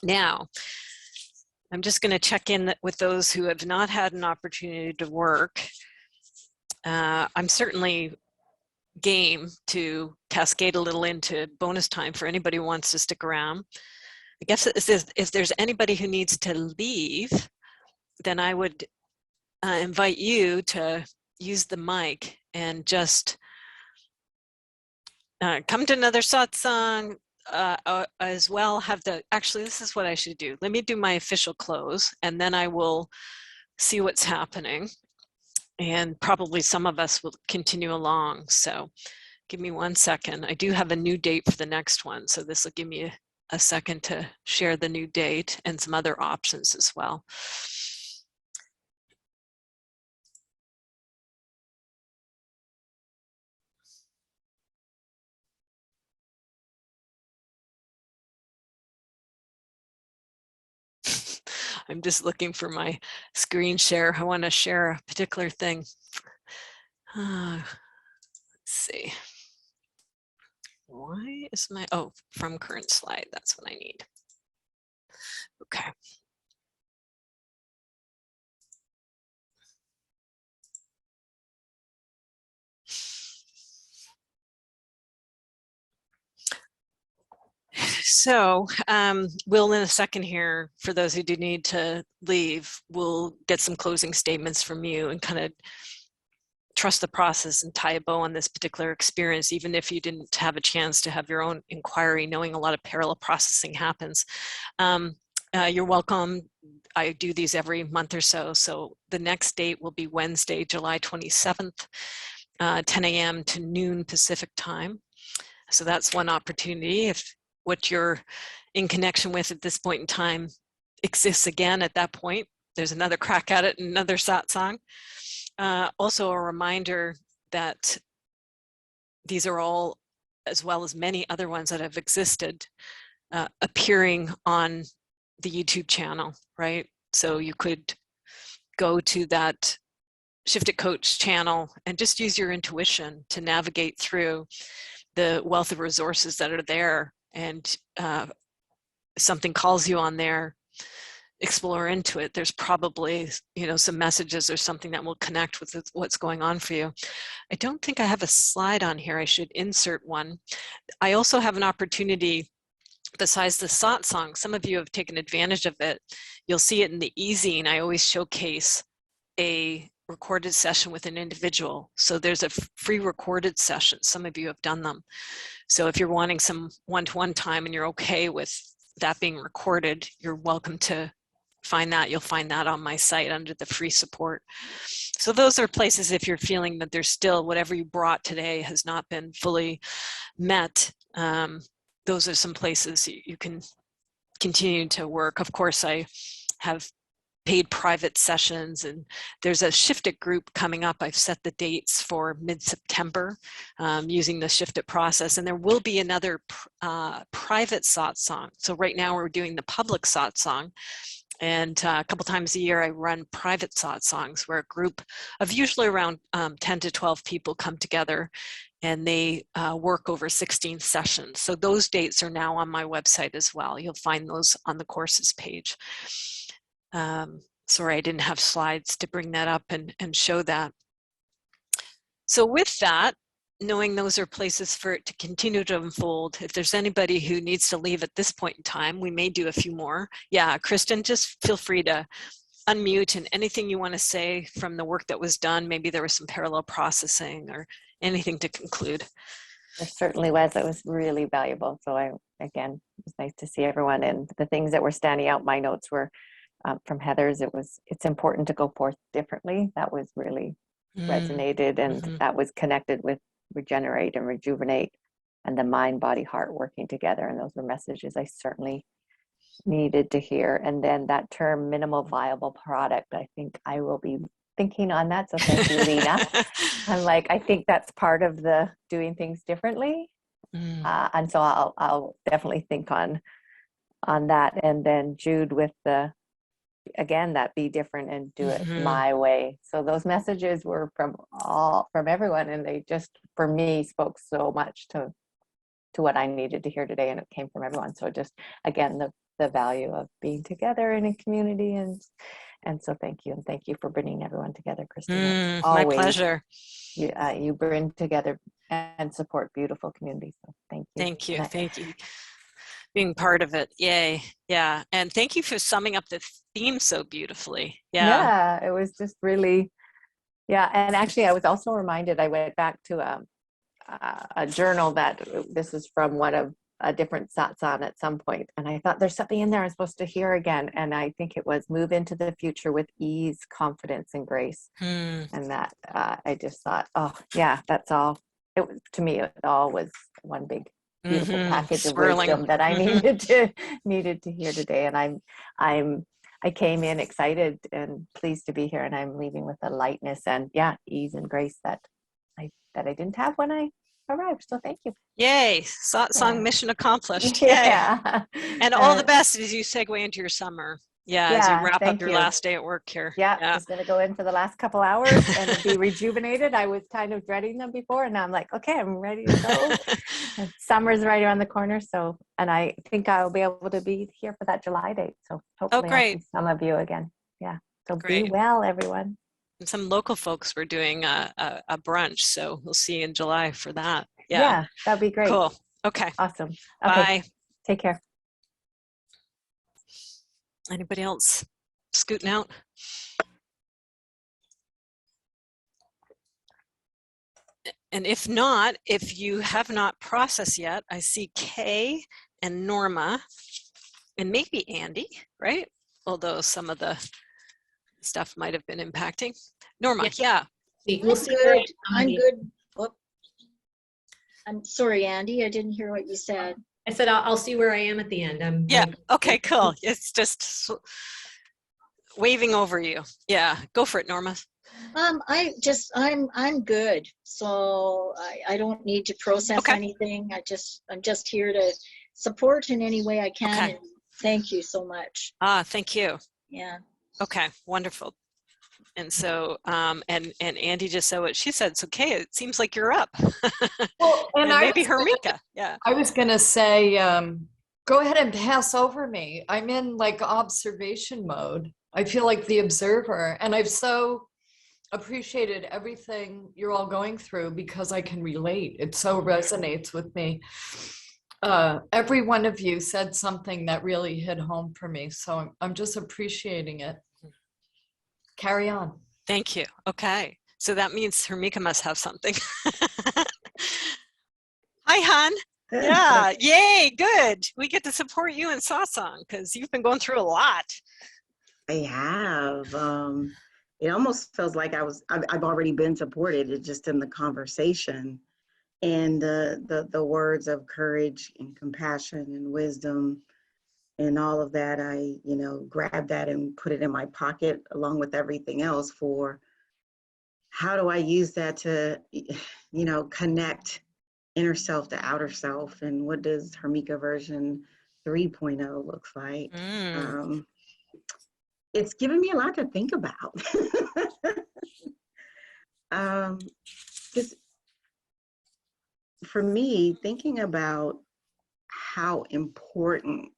Now, I'm just going to check in with those who have not had an opportunity to work. I'm certainly game to cascade a little into bonus time for anybody who wants to stick around. I guess if there's anybody who needs to leave, then I would invite you to use the mic and just come to another satsang, as well actually this is what I should do. Let me do my official close and then I will see what's happening, and probably some of us will continue along. So give me 1 second. I do have a new date for the next one, so this will give me a second to share the new date and some other options as well. I'm just looking for my screen share. I want to share a particular thing. Let's see. Why is my, oh, from current slide, that's what I need. Okay. So we'll in a second here, for those who do need to leave, we'll get some closing statements from you and kind of trust the process and tie a bow on this particular experience, even if you didn't have a chance to have your own inquiry, knowing a lot of parallel processing happens. You're welcome. I do these every month or so. So the next date will be Wednesday, July 27th, 10 a.m. to noon Pacific time. So that's one opportunity. If what you're in connection with at this point in time exists again at that point, there's another crack at it, another satsang. Also a reminder that these are all, as well as many other ones that have existed, appearing on the YouTube channel, right? So you could go to that Shift It Coach channel and just use your intuition to navigate through the wealth of resources that are there. And something calls you on there, explore into it. There's probably, you know, some messages or something that will connect with what's going on for you. I don't think I have a slide on here. I should insert one. I also have an opportunity besides the satsang. Some of you have taken advantage of it. You'll see it in the e-zine. I always showcase a recorded session with an individual. So there's a free recorded session. Some of you have done them. So if you're wanting some one-to-one time and you're okay with that being recorded, you're welcome to find that, you'll find that on my site under the free support. So those are places if you're feeling that there's still whatever you brought today has not been fully met. Those are some places you can continue to work. Of course, I have paid private sessions, and there's a Shift It group coming up. I've set the dates for mid-September using the Shift It process, and there will be another private satsang. So right now we're doing the public satsang, and a couple times a year I run private satsangs where a group of usually around 10 to 12 people come together, and they work over 16 sessions. So those dates are now on my website as well. You'll find those on the courses page. Sorry, I didn't have slides to bring that up and show that. So with that, knowing those are places for it to continue to unfold, if there's anybody who needs to leave at this point in time, we may do a few more. Yeah, Kristen, just feel free to unmute, and anything you want to say from the work that was done, maybe there was some parallel processing or anything to conclude. There certainly was. It was really valuable. So again, it was nice to see everyone, and the things that were standing out, my notes were from Heather's. It's important to go forth differently. That was really resonated, and that was connected with regenerate and rejuvenate and the mind, body, heart working together. And those were messages I certainly needed to hear. And then that term minimal viable product, I think I will be thinking on that. So thank you, Lena. I'm like, I think that's part of the doing things differently. And so I'll definitely think on that. And then Jude with again, that be different and do it my way. So those messages were from everyone, and they just, for me, spoke so much to what I needed to hear today, and it came from everyone. So just, again, the value of being together in a community, and so thank you, and thank you for bringing everyone together, Christine. My pleasure. You bring together and support beautiful communities. So thank you. Thank you. Thank you. Being part of it. Yay. Yeah. And thank you for summing up the theme so beautifully. Yeah, it was just really, and actually I was also reminded, I went back to a journal that this is from one of a different satsang at some point, and I thought there's something in there I'm supposed to hear again, and I think it was move into the future with ease, confidence, and grace. And that I just thought, oh yeah, that's all. It was, to me, it all was one big beautiful package of wisdom that I needed to hear today. And I came in excited and pleased to be here, and I'm leaving with a lightness and ease and grace that I didn't have when I arrived. So thank you. Yay. Satsang mission accomplished. Yeah. And all the best as you segue into your summer. As you wrap up your last day at work here. I was going to go in for the last couple hours and be rejuvenated. I was kind of dreading them before, and now I'm like, okay, I'm ready to go. Summer's right around the corner, so, and I think I'll be able to be here for that July date. So hopefully I'll see some of you again. So be well, everyone. And some local folks were doing a brunch, so we'll see you in July for that. Yeah, that'd be great. Cool. Okay. Awesome. Okay. Bye. Take care. Anybody else scooting out? And if not, if you have not processed yet, I see Kay and Norma and maybe Andy, right? Although some of the stuff might have been impacting. Norma, We'll see. Good. I'm good. Oh. I'm sorry, Andy, I didn't hear what you said. I said, I'll see where I am at the end. Okay, cool. It's just waving over you. Go for it, Norma. I'm good. So I don't need to process anything. I'm just here to support in any way I can. And thank you so much. Thank you. Yeah. Okay, wonderful. And so, and Andy just said what she said. So, Kay, it seems like you're up. Well, and maybe Hermika. I was going to say, go ahead and pass over me. I'm in like observation mode. I feel like the observer, and I've so appreciated everything you're all going through because I can relate. It so resonates with me. Every one of you said something that really hit home for me. So I'm just appreciating it. Carry on. Thank you. Okay. So that means Hermika must have something. Hi, hon. Yeah. Yay. Good. We get to support you in Satsang because you've been going through a lot. I have. It almost feels like I've already been supported. It's just in the conversation and the words of courage and compassion and wisdom and all of that. I, grabbed that and put it in my pocket along with everything else for how do I use that to, connect inner self to outer self, and what does Hermika version 3.0 looks like. It's given me a lot to think about. Just for me, thinking about how important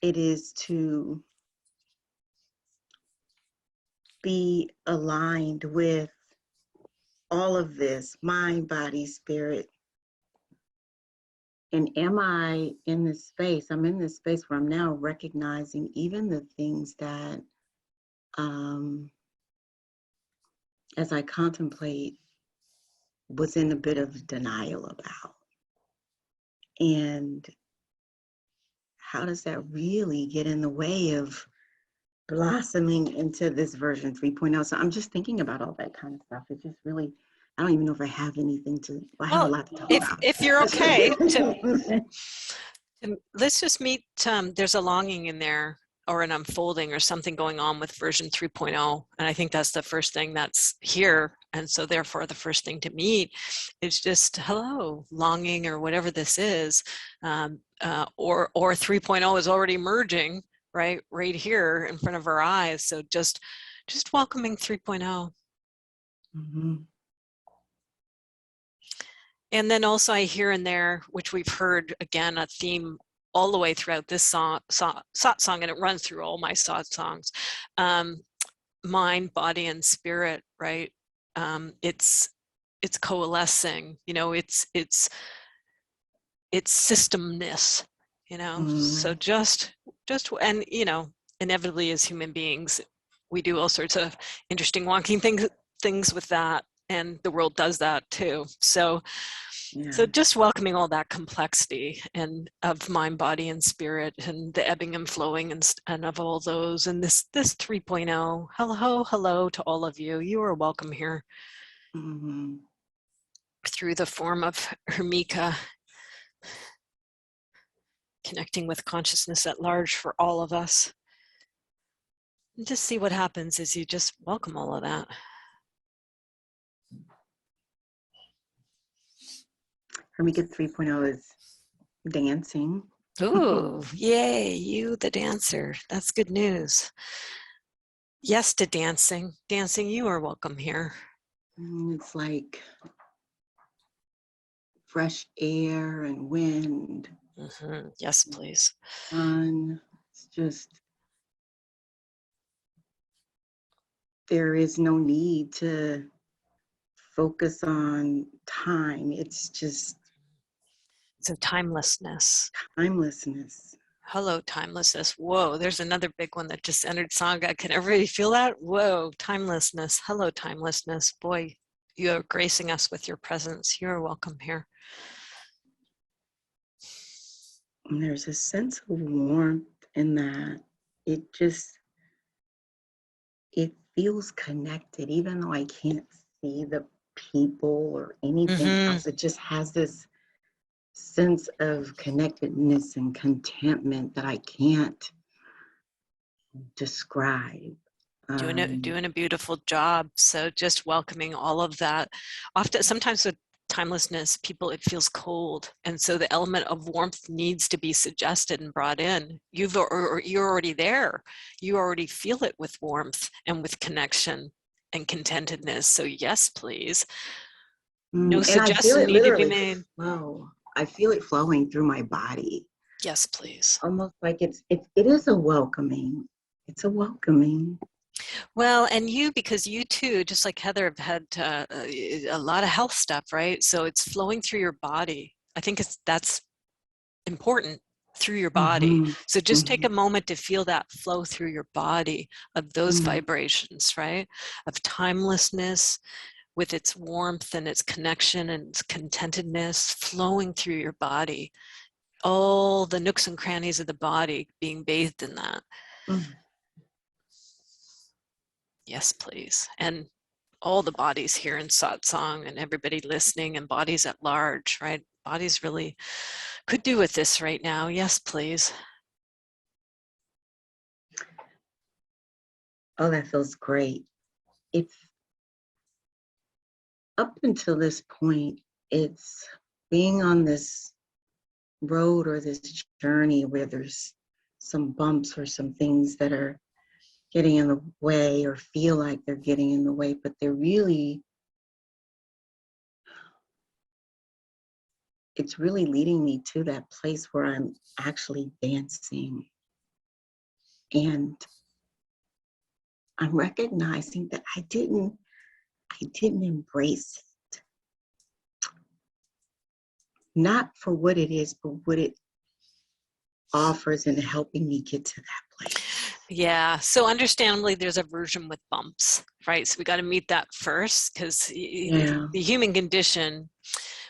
it is to be aligned with all of this, mind, body, spirit. And am I in this space? I'm in this space where I'm now recognizing even the things that, as I contemplate, was in a bit of denial about. And how does that really get in the way of blossoming into this version 3.0? So I'm just thinking about all that kind of stuff. It just really, I don't even know if I have anything I have a lot to talk about. If you're okay, let's just meet, there's a longing in there or an unfolding or something going on with version 3.0. And I think that's the first thing that's here. And so therefore the first thing to meet is just, hello, longing or whatever this is, or 3.0 is already emerging right here in front of our eyes. So just welcoming 3.0. Mm-hmm. And then also I hear in there, which we've heard, again, a theme all the way throughout this satsang, and it runs through all my satsangs, mind, body, and spirit, right? It's coalescing, it's systemness, so just, and, inevitably as human beings, we do all sorts of interesting wonky things with that. And the world does that too. So just welcoming all that complexity and of mind, body, and spirit, and the ebbing and flowing and of all those. And this 3.0, hello to all of you. You are welcome here. Mm-hmm. Through the form of Hermika, connecting with consciousness at large for all of us. And just see what happens as you just welcome all of that. Hermika 3.0 is dancing. Ooh, yay, you the dancer. That's good news. Yes to dancing. Dancing, you are welcome here. It's like fresh air and wind. Mm-hmm. Yes, please. Sun. It's just, there is no need to focus on time. It's just So timelessness. timelessness. Hello, timelessness. Whoa, there's another big one that just entered Sangha. Can everybody feel that? Whoa, timelessness. Hello, timelessness. Boy, you are gracing us with your presence. You are welcome here. And there's a sense of warmth in that. It feels connected, even though I can't see the people or anything else. It just has this sense of connectedness and contentment that I can't describe. Doing a beautiful job. So just welcoming all of that. Often, sometimes with timelessness, it feels cold. And so the element of warmth needs to be suggested and brought in. You're already there. You already feel it with warmth and with connection and contentedness. So yes, please. No suggestion need to be made. Flow. I feel it flowing through my body. Yes, please. Almost like it is a welcoming. It's a welcoming. Well, and because you too, just like Heather, have had a lot of health stuff, right? So it's flowing through your body. I think that's important, through your body. So just take a moment to feel that flow through your body of those vibrations, right? Of timelessness with its warmth and its connection and its contentedness flowing through your body. All the nooks and crannies of the body being bathed in that. Yes, please. And all the bodies here in Satsang and everybody listening and bodies at large, right? Bodies really could do with this right now. Yes, please. Oh, that feels great. It's up until this point, it's being on this road or this journey where there's some bumps or some things that are getting in the way or feel like they're getting in the way, but they're really, it's really leading me to that place where I'm actually dancing. And I'm recognizing that I didn't embrace it. Not for what it is, but what it offers in helping me get to that place. Yeah, so understandably, there's aversion with bumps, right? So we got to meet that first, because Yeah. the human condition,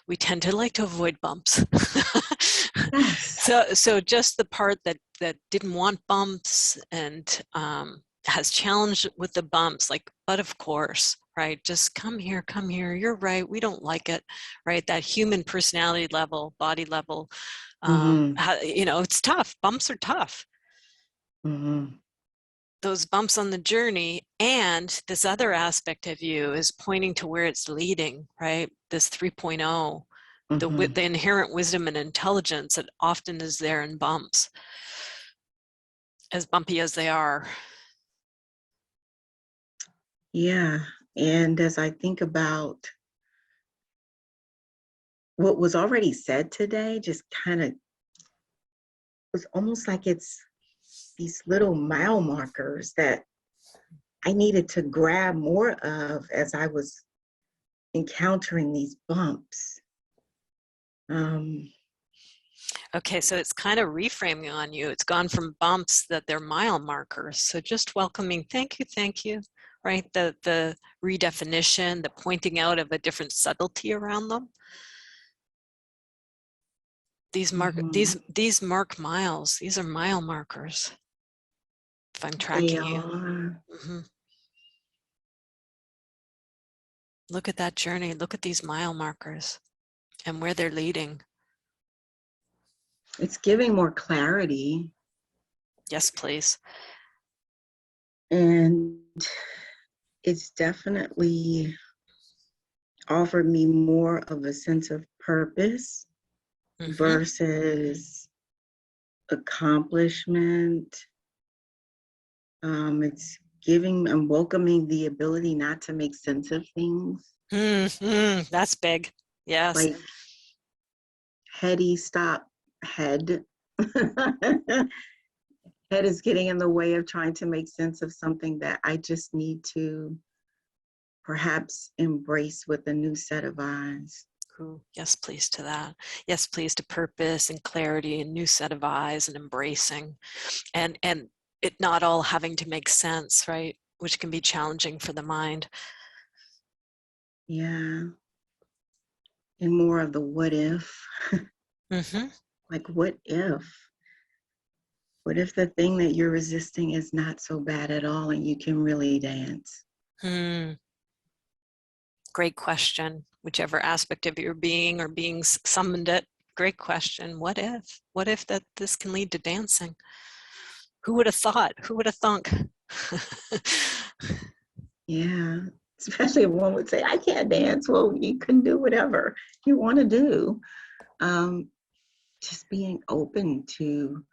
we tend to like to avoid bumps. Yes. So just the part that didn't want bumps and has challenged with the bumps, like, but of course, right? Just come here, you're right, we don't like it, right? That human personality level, body level, you know, it's tough. Bumps are tough. Mm-hmm. Those bumps on the journey, and this other aspect of you is pointing to where it's leading, right? This 3.0, the inherent wisdom and intelligence that often is there in bumps, as bumpy as they are. Yeah, and as I think about what was already said today, just kind of was almost like it's these little mile markers that I needed to grab more of as I was encountering these bumps. Okay, so it's kind of reframing on you. It's gone from bumps that they're mile markers. So just welcoming, thank you, right? The redefinition, the pointing out of a different subtlety around them. These mark miles. These are mile markers. If I'm tracking you. Mm-hmm. Look at that journey. Look at these mile markers and where they're leading. It's giving more clarity. Yes, please. And it's definitely offered me more of a sense of purpose versus accomplishment. It's giving and welcoming the ability not to make sense of things. That's big. Yes. Like heady, stop, head. Head is getting in the way of trying to make sense of something that I just need to perhaps embrace with a new set of eyes. Ooh, yes, please to that. Yes, please to purpose and clarity and new set of eyes and embracing, and it not all having to make sense, right? Which can be challenging for the mind. Yeah. And more of the what if. Like, what if? What if the thing that you're resisting is not so bad at all and you can really dance? Great question. Whichever aspect of your being or being summoned it, great question. What if? What if that this can lead to dancing? Who would have thought? Who would have thunk? Yeah, especially if one would say, I can't dance. Well, you can do whatever you want to do. Just being open to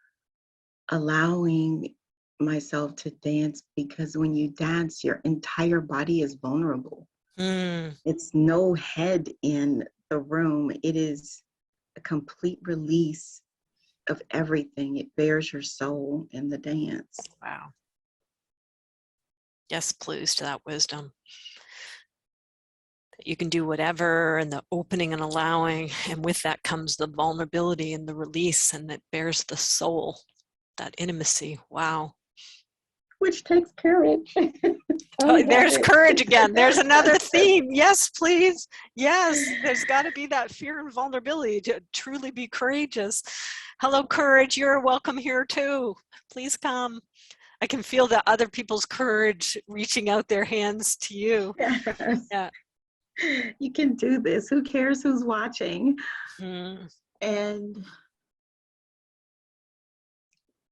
allowing myself to dance, because when you dance, your entire body is vulnerable. It's no head in the room. It is a complete release of everything. It bears your soul in the dance. Wow. Yes, please to that wisdom. That you can do whatever, and the opening and allowing, and with that comes the vulnerability and the release, and it bears the soul, that intimacy. Wow. Which takes courage. Oh, there's courage again. There's another theme. Yes, please. Yes, there's got to be that fear and vulnerability to truly be courageous. Hello, courage. You're welcome here too. Please come. I can feel the other people's courage reaching out their hands to you. Yes. Yeah. You can do this. Who cares who's watching? Mm. And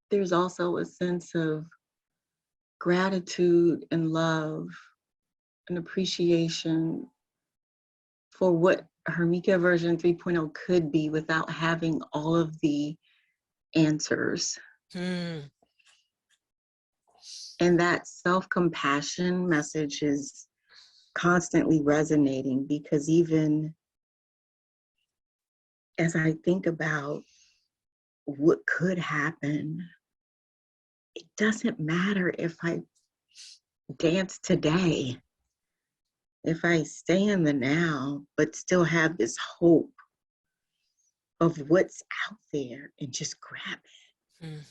there's also a sense of gratitude and love and appreciation for what Hermika version 3.0 could be without having all of the answers. Mm. And that self-compassion message is constantly resonating, because even as I think about what could happen, it doesn't matter if I dance today, if I stay in the now, but still have this hope of what's out there and just grab it. Mm.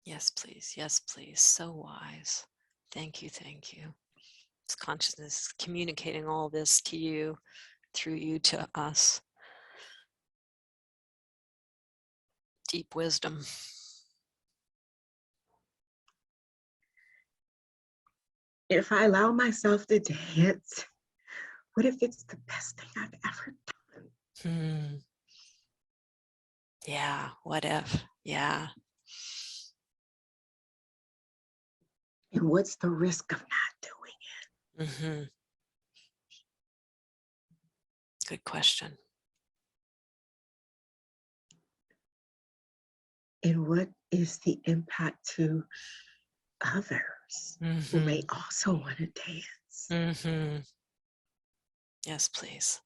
Yes, please. Yes, please. So wise. Thank you. Thank you. It's consciousness is communicating all this to you, through you to us. Deep wisdom. If I allow myself to dance, what if it's the best thing I've ever done? Yeah, what if? Yeah. And what's the risk of not doing it? Good question. And what is the impact to others who may also want to dance? Yes, please.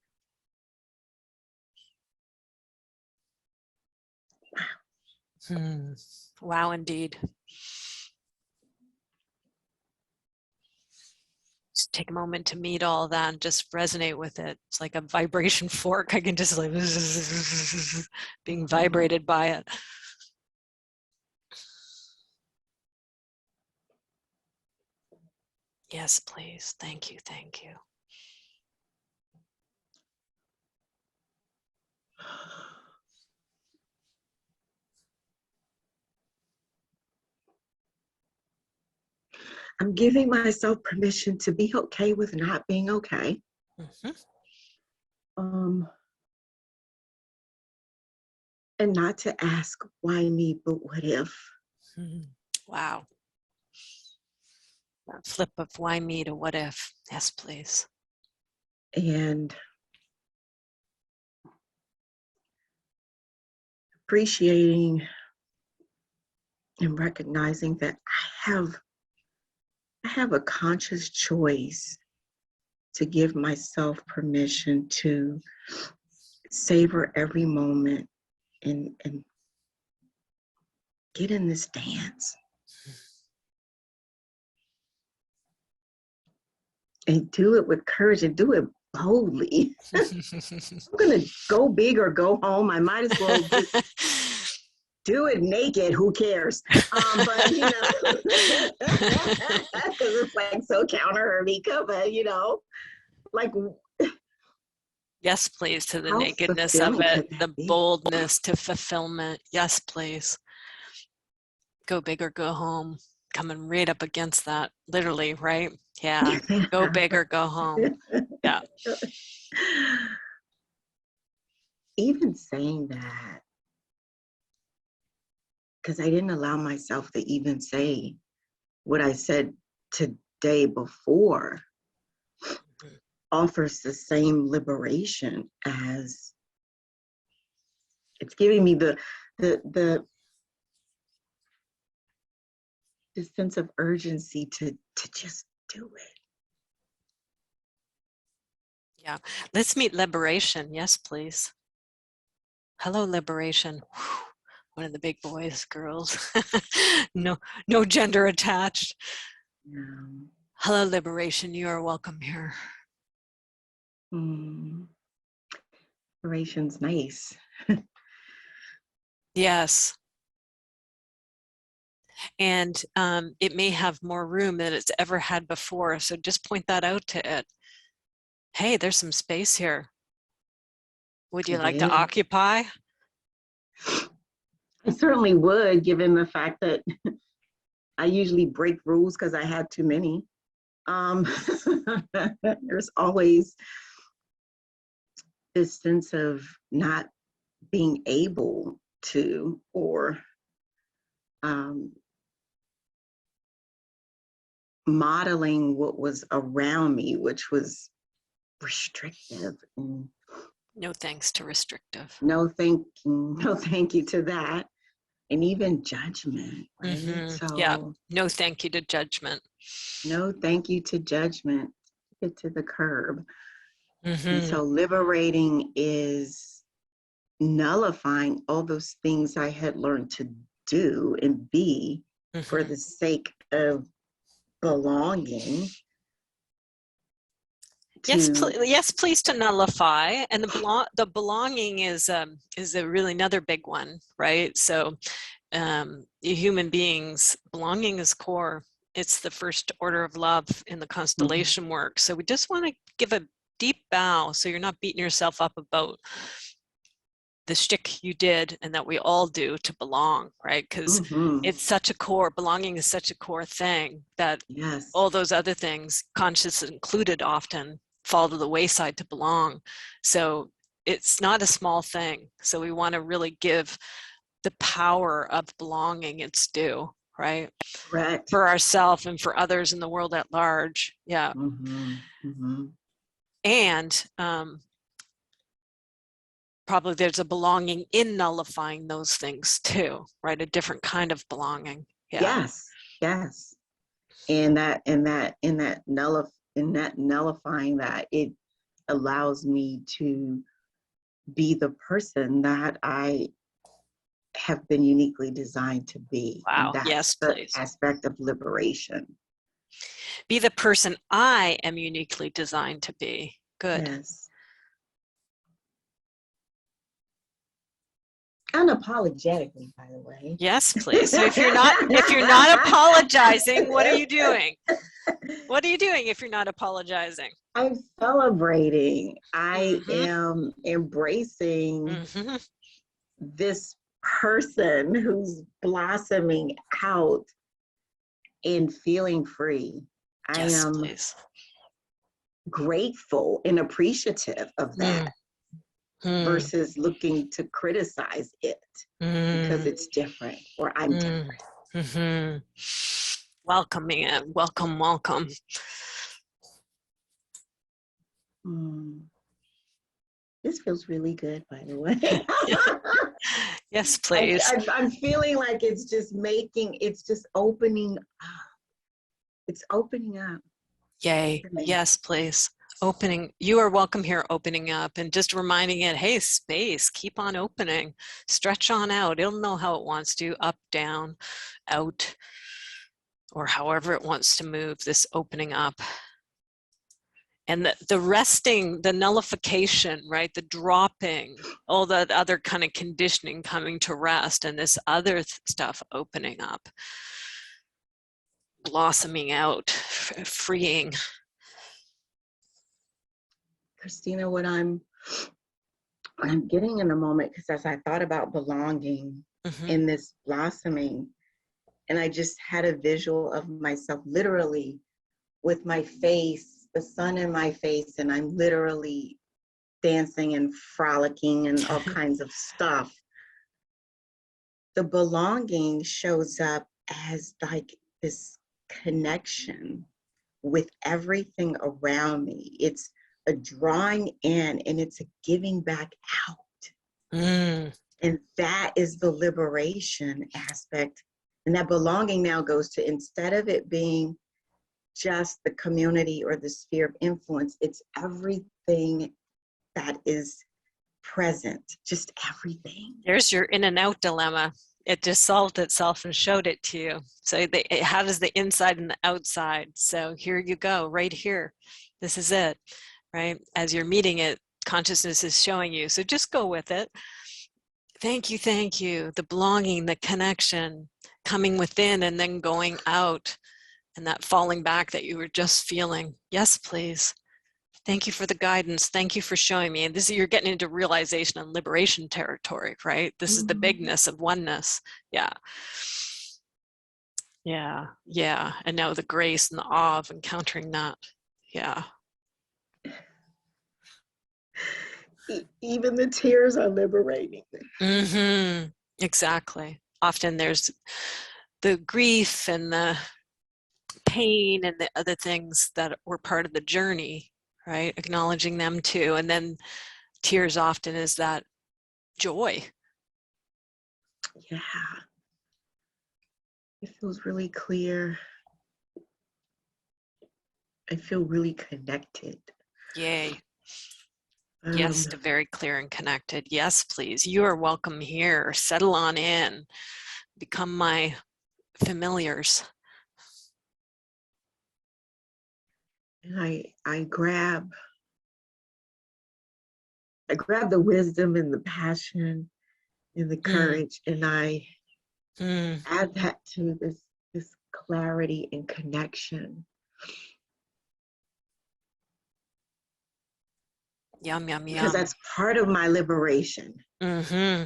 Wow. Wow, indeed. Just take a moment to meet all that and just resonate with it. It's like a vibration fork. I can just like being vibrated by it. Yes, please. Thank you. Thank you. I'm giving myself permission to be okay with not being okay. And not to ask why me, but what if? Wow. That flip of why me to what if. Yes, please. And appreciating and recognizing that I have a conscious choice to give myself permission to savor every moment and get in this dance. And do it with courage and do it boldly. I'm gonna go big or go home. I might as well just do it naked. Who cares? But you know, because it's like so counter Hermika, but you know, like Yes, please, to the how nakedness of fulfilling it, could the that be? boldness to fulfillment. Yes, please. Go big or go home. Coming right up against that, literally, right? Yeah. Go big or go home. Yeah. Even saying that, because I didn't allow myself to even say what I said today before, offers the same liberation as it's giving me the sense of urgency to just do it. Yeah. Let's meet Liberation. Yes, please. Hello, Liberation. Whew. One of the big boys, girls. No gender attached. Hello, Liberation. You are welcome here. Liberation's nice. Yes. And it may have more room than it's ever had before. So just point that out to it. Hey, there's some space here. Would you like to occupy? I certainly would, given the fact that I usually break rules because I had too many. There's always this sense of not being able to, or modeling what was around me, which was restrictive. And No thanks to restrictive. no thank you to that. And even judgment, right? So Yeah, no thank you to judgment. no thank you to judgment. Get to the curb. And Mm-hmm. so liberating is nullifying all those things I had learned to do and be for the sake of belonging. Yes, yes, please, to nullify. And the belonging is a really another big one, right? So human beings, belonging is core. It's the first order of love in the constellation work. So we just want to give a deep bow so you're not beating yourself up about the shtick you did and that we all do to belong, right? Because it's such a core, belonging is such a core thing that all those other things, conscious included, often fall to the wayside to belong. So it's not a small thing. So we want to really give the power of belonging its due, right? Correct. For ourselves and for others in the world at large. Yeah. And probably there's a belonging in nullifying those things too, right? A different kind of belonging. Yeah. Yes. And nullifying that, it allows me to be the person that I have been uniquely designed to be. Wow. And Yes, the please. aspect of liberation. Be the person I am uniquely designed to be. Good. Yes. Unapologetically, by the way. Yes, please. So if you're not apologizing, what are you doing? What are you doing if you're not apologizing? I'm celebrating. I am embracing this person who's blossoming out and feeling free. Yes, I am please. grateful and appreciative of that versus looking to criticize it because it's different or I'm different. Welcoming it. Welcome, welcome. This feels really good, by the way. Yes, please. I'm feeling like it's just opening up. It's opening up. Yay. Yes, please. Opening. You are welcome here, opening up, and just reminding it, hey, space, keep on opening. Stretch on out. It'll know how it wants to, up, down, out, or however it wants to move, this opening up. And the resting, the nullification, right? The dropping, all that other kind of conditioning coming to rest, and this other stuff opening up, blossoming out, freeing. Christina, what I'm getting in a moment, because as I thought about belonging in this blossoming, and I just had a visual of myself literally with my face, the sun in my face, and I'm literally dancing and frolicking and all kinds of stuff. The belonging shows up as like this connection with everything around me. It's a drawing in and it's a giving back out. And that is the liberation aspect. And that belonging now goes to, instead of it being just the community or the sphere of influence, it's everything that is present, just everything. There's your in and out dilemma. It just solved itself and showed it to you. So how does the inside and the outside? So here you go, right here. This is it, right? As you're meeting it, consciousness is showing you. So just go with it. Thank you, thank you. The belonging, the connection, coming within and then going out, and that falling back that you were just feeling. Yes, please. Thank you for the guidance. Thank you for showing me. And this is, you're getting into realization and liberation territory, right? This is the bigness of oneness. Yeah. Yeah. Yeah. And now the grace and the awe of encountering that. Yeah. Even the tears are liberating. Mm-hmm. Exactly. Often there's the grief and the pain and the other things that were part of the journey, right? Acknowledging them too. And then tears often is that joy. Yeah. It feels really clear. I feel really connected. Yay. Yes, to very clear and connected. Yes, please. You are welcome here. Settle on in. Become my familiars. And I grab the wisdom and the passion and the courage, and I add that to this clarity and connection. Yum, yum, yum. Because that's part of my liberation. Mm-hmm.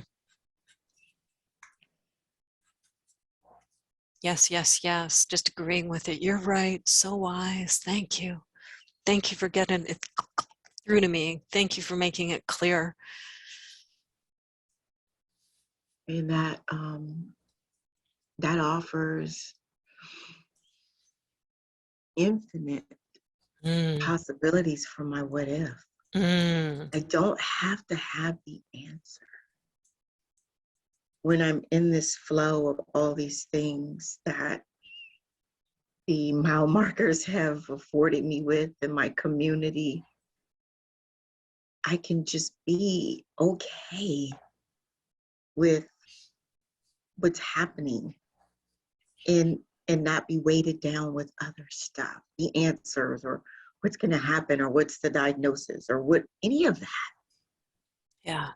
Yes, yes, yes. Just agreeing with it. You're right. So wise. Thank you. Thank you for getting it through to me. Thank you for making it clear. And that that offers infinite possibilities for my what if. I don't have to have the answer. When I'm in this flow of all these things that the mile markers have afforded me with in my community, I can just be okay with what's happening and not be weighted down with other stuff, the answers or what's going to happen or what's the diagnosis or what, any of that. Yeah.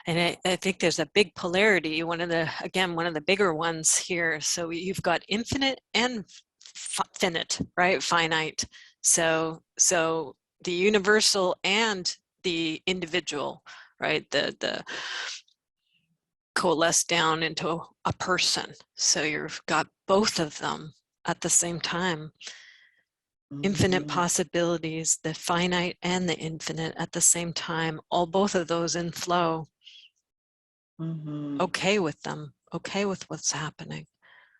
And I think there's a big polarity. One of the bigger ones here. So you've got infinite and finite, right? Finite. So the universal and the individual, right? The coalesce down into a person. So you've got both of them at the same time. Infinite possibilities, the finite and the infinite at the same time, both of those in flow. Okay with them, okay with what's happening.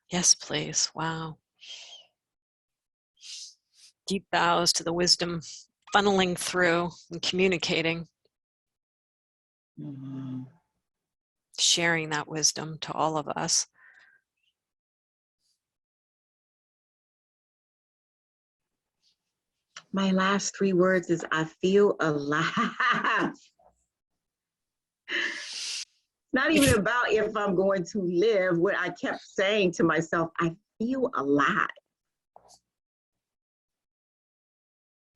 Yes, please. Wow. Deep bows to the wisdom funneling through and communicating. Sharing that wisdom to all of us. My last 3 words is I feel alive. Not even about if I'm going to live. What I kept saying to myself, I feel alive.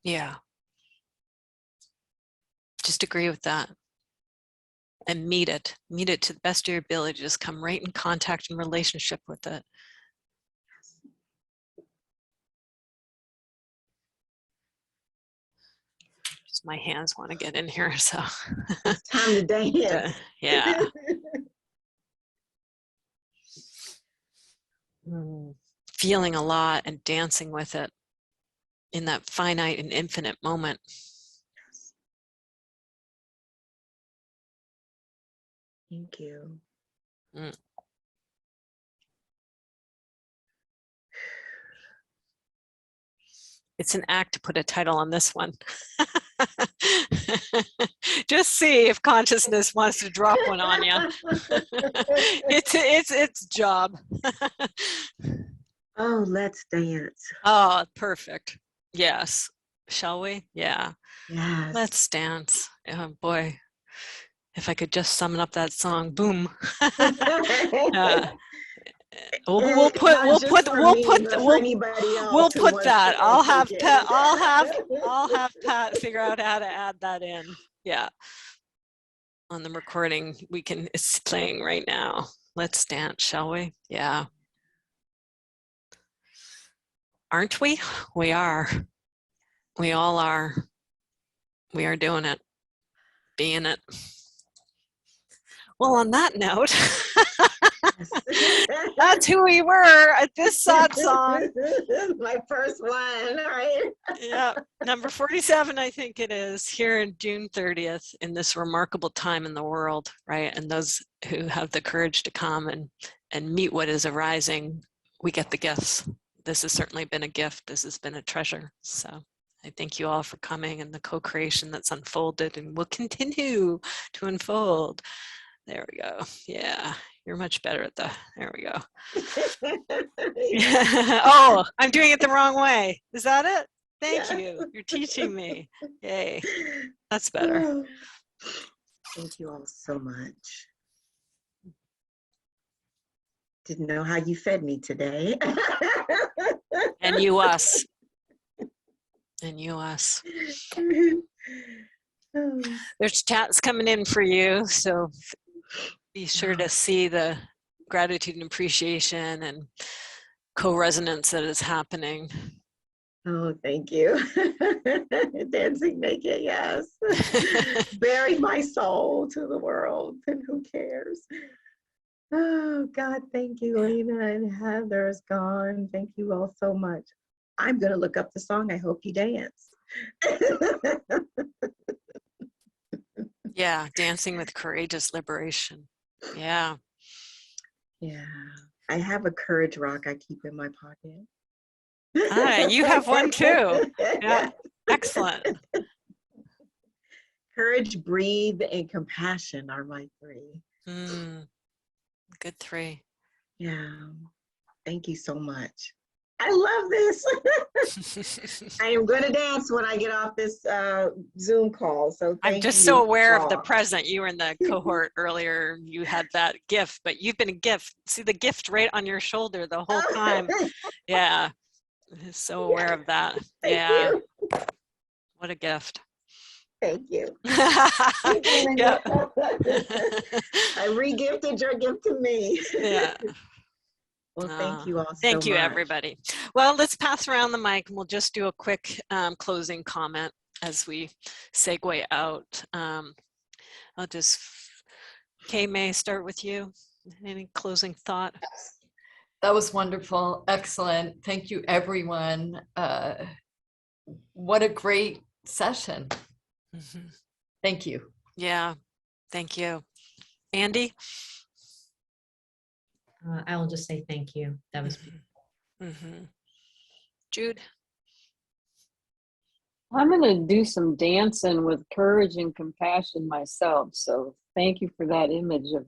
Yeah. Just agree with that. And meet it to the best of your ability. Just come right in contact and relationship with it. Just my hands want to get in here, so. It's time to dance. Yeah. Feeling a lot and dancing with it in that finite and infinite moment. Thank you. It's an act to put a title on this one. Just see if consciousness wants to drop one on you. It's job. Oh, let's dance. Oh, perfect. Yes. Shall we? Yeah. Yes. Let's dance. Oh boy. If I could just summon up that song, boom. We'll put that. I'll have Pat figure out how to add that in. Yeah. On the recording, it's playing right now. Let's dance, shall we? Yeah. Aren't we? We are. We all are. We are doing it. Being it. Well, on that note, that's who we were at this Satsang. My first one, right? Yeah, number 47, I think it is, here in June 30th, in this remarkable time in the world, right? And those who have the courage to come and meet what is arising, we get the gifts. This has certainly been a gift. This has been a treasure. So I thank you all for coming and the co-creation that's unfolded and will continue to unfold. There we go. Yeah, you're much better at the, there we go. Oh, I'm doing it the wrong way. Is that it? Thank you. You're teaching me. Yay. That's better. Thank you all so much. Didn't know how you fed me today. And you us. And you us. There's chats coming in for you, so be sure to see the gratitude and appreciation and co-resonance that is happening. Oh, thank you. Dancing naked, yes. Buried my soul to the world, and who cares? Oh, God, thank you, Lena and Heather is gone. Thank you all so much. I'm going to look up the song. I hope you dance. Yeah, dancing with courageous liberation. Yeah. Yeah. I have a courage rock I keep in my pocket. Ah, you have one too. Yeah, excellent. Courage, breathe, and compassion are my three. Good three. Yeah. Thank you so much. I love this. I am going to dance when I get off this Zoom call. So I'm just so aware of the present. You were in the cohort earlier. You had that gift, but you've been a gift. See the gift right on your shoulder the whole time. Yeah. So aware of that. Yeah. What a gift. Thank you. Yeah. I re-gifted your gift to me. Yeah. Well, thank you all so much. Thank you, everybody. Well, let's pass around the mic and we'll just do a quick closing comment as we segue out. I'll just, Kay, may I start with you? Any closing thought? That was wonderful. Excellent. Thank you, everyone. What a great session. Mm-hmm. Thank you. Yeah, thank you. Andy? I will just say thank you. That was beautiful. Mm-hmm. Jude? I'm going to do some dancing with courage and compassion myself. So thank you for that image of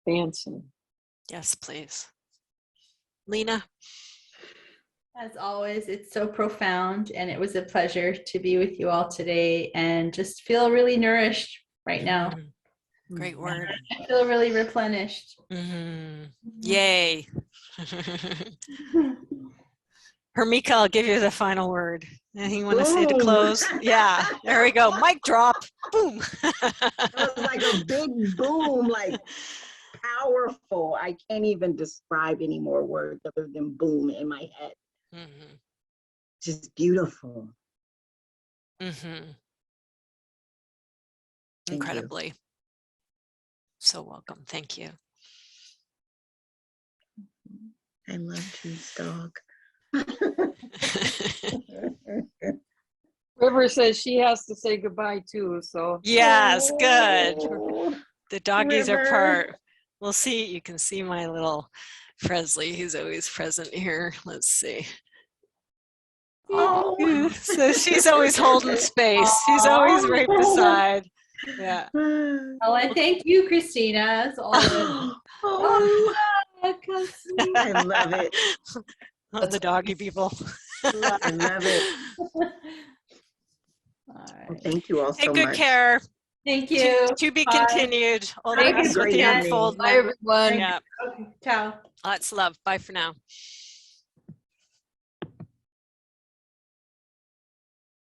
dancing. Yes, please. Lena? As always, it's so profound, and it was a pleasure to be with you all today and just feel really nourished right now. Great word. I feel really replenished. Yay. Hermika, I'll give you the final word. Anything you want to say to close? Yeah, there we go. Mic drop. Boom. It was like a big boom, like powerful. I can't even describe any more words other than boom in my head. Just beautiful. Incredibly. So welcome. Thank you. I love Jude's dog. River says she has to say goodbye too, so. Yes, good. The doggies are River. part. We'll see. You can see my little Fresley, who's always present here. Let's see. Oh. So she's always holding space. She's always right beside. Yeah. Oh, and thank you, Christina, as always. Oh, I I love it. Love the doggy people. I love it. All right. Well, thank you all Take so good much. care. Thank you. To be Bye. continued. All the Have a best good with the evening. unfoldment. Bye, everyone. Yeah. Okay, ciao. Lots of love. Bye for now.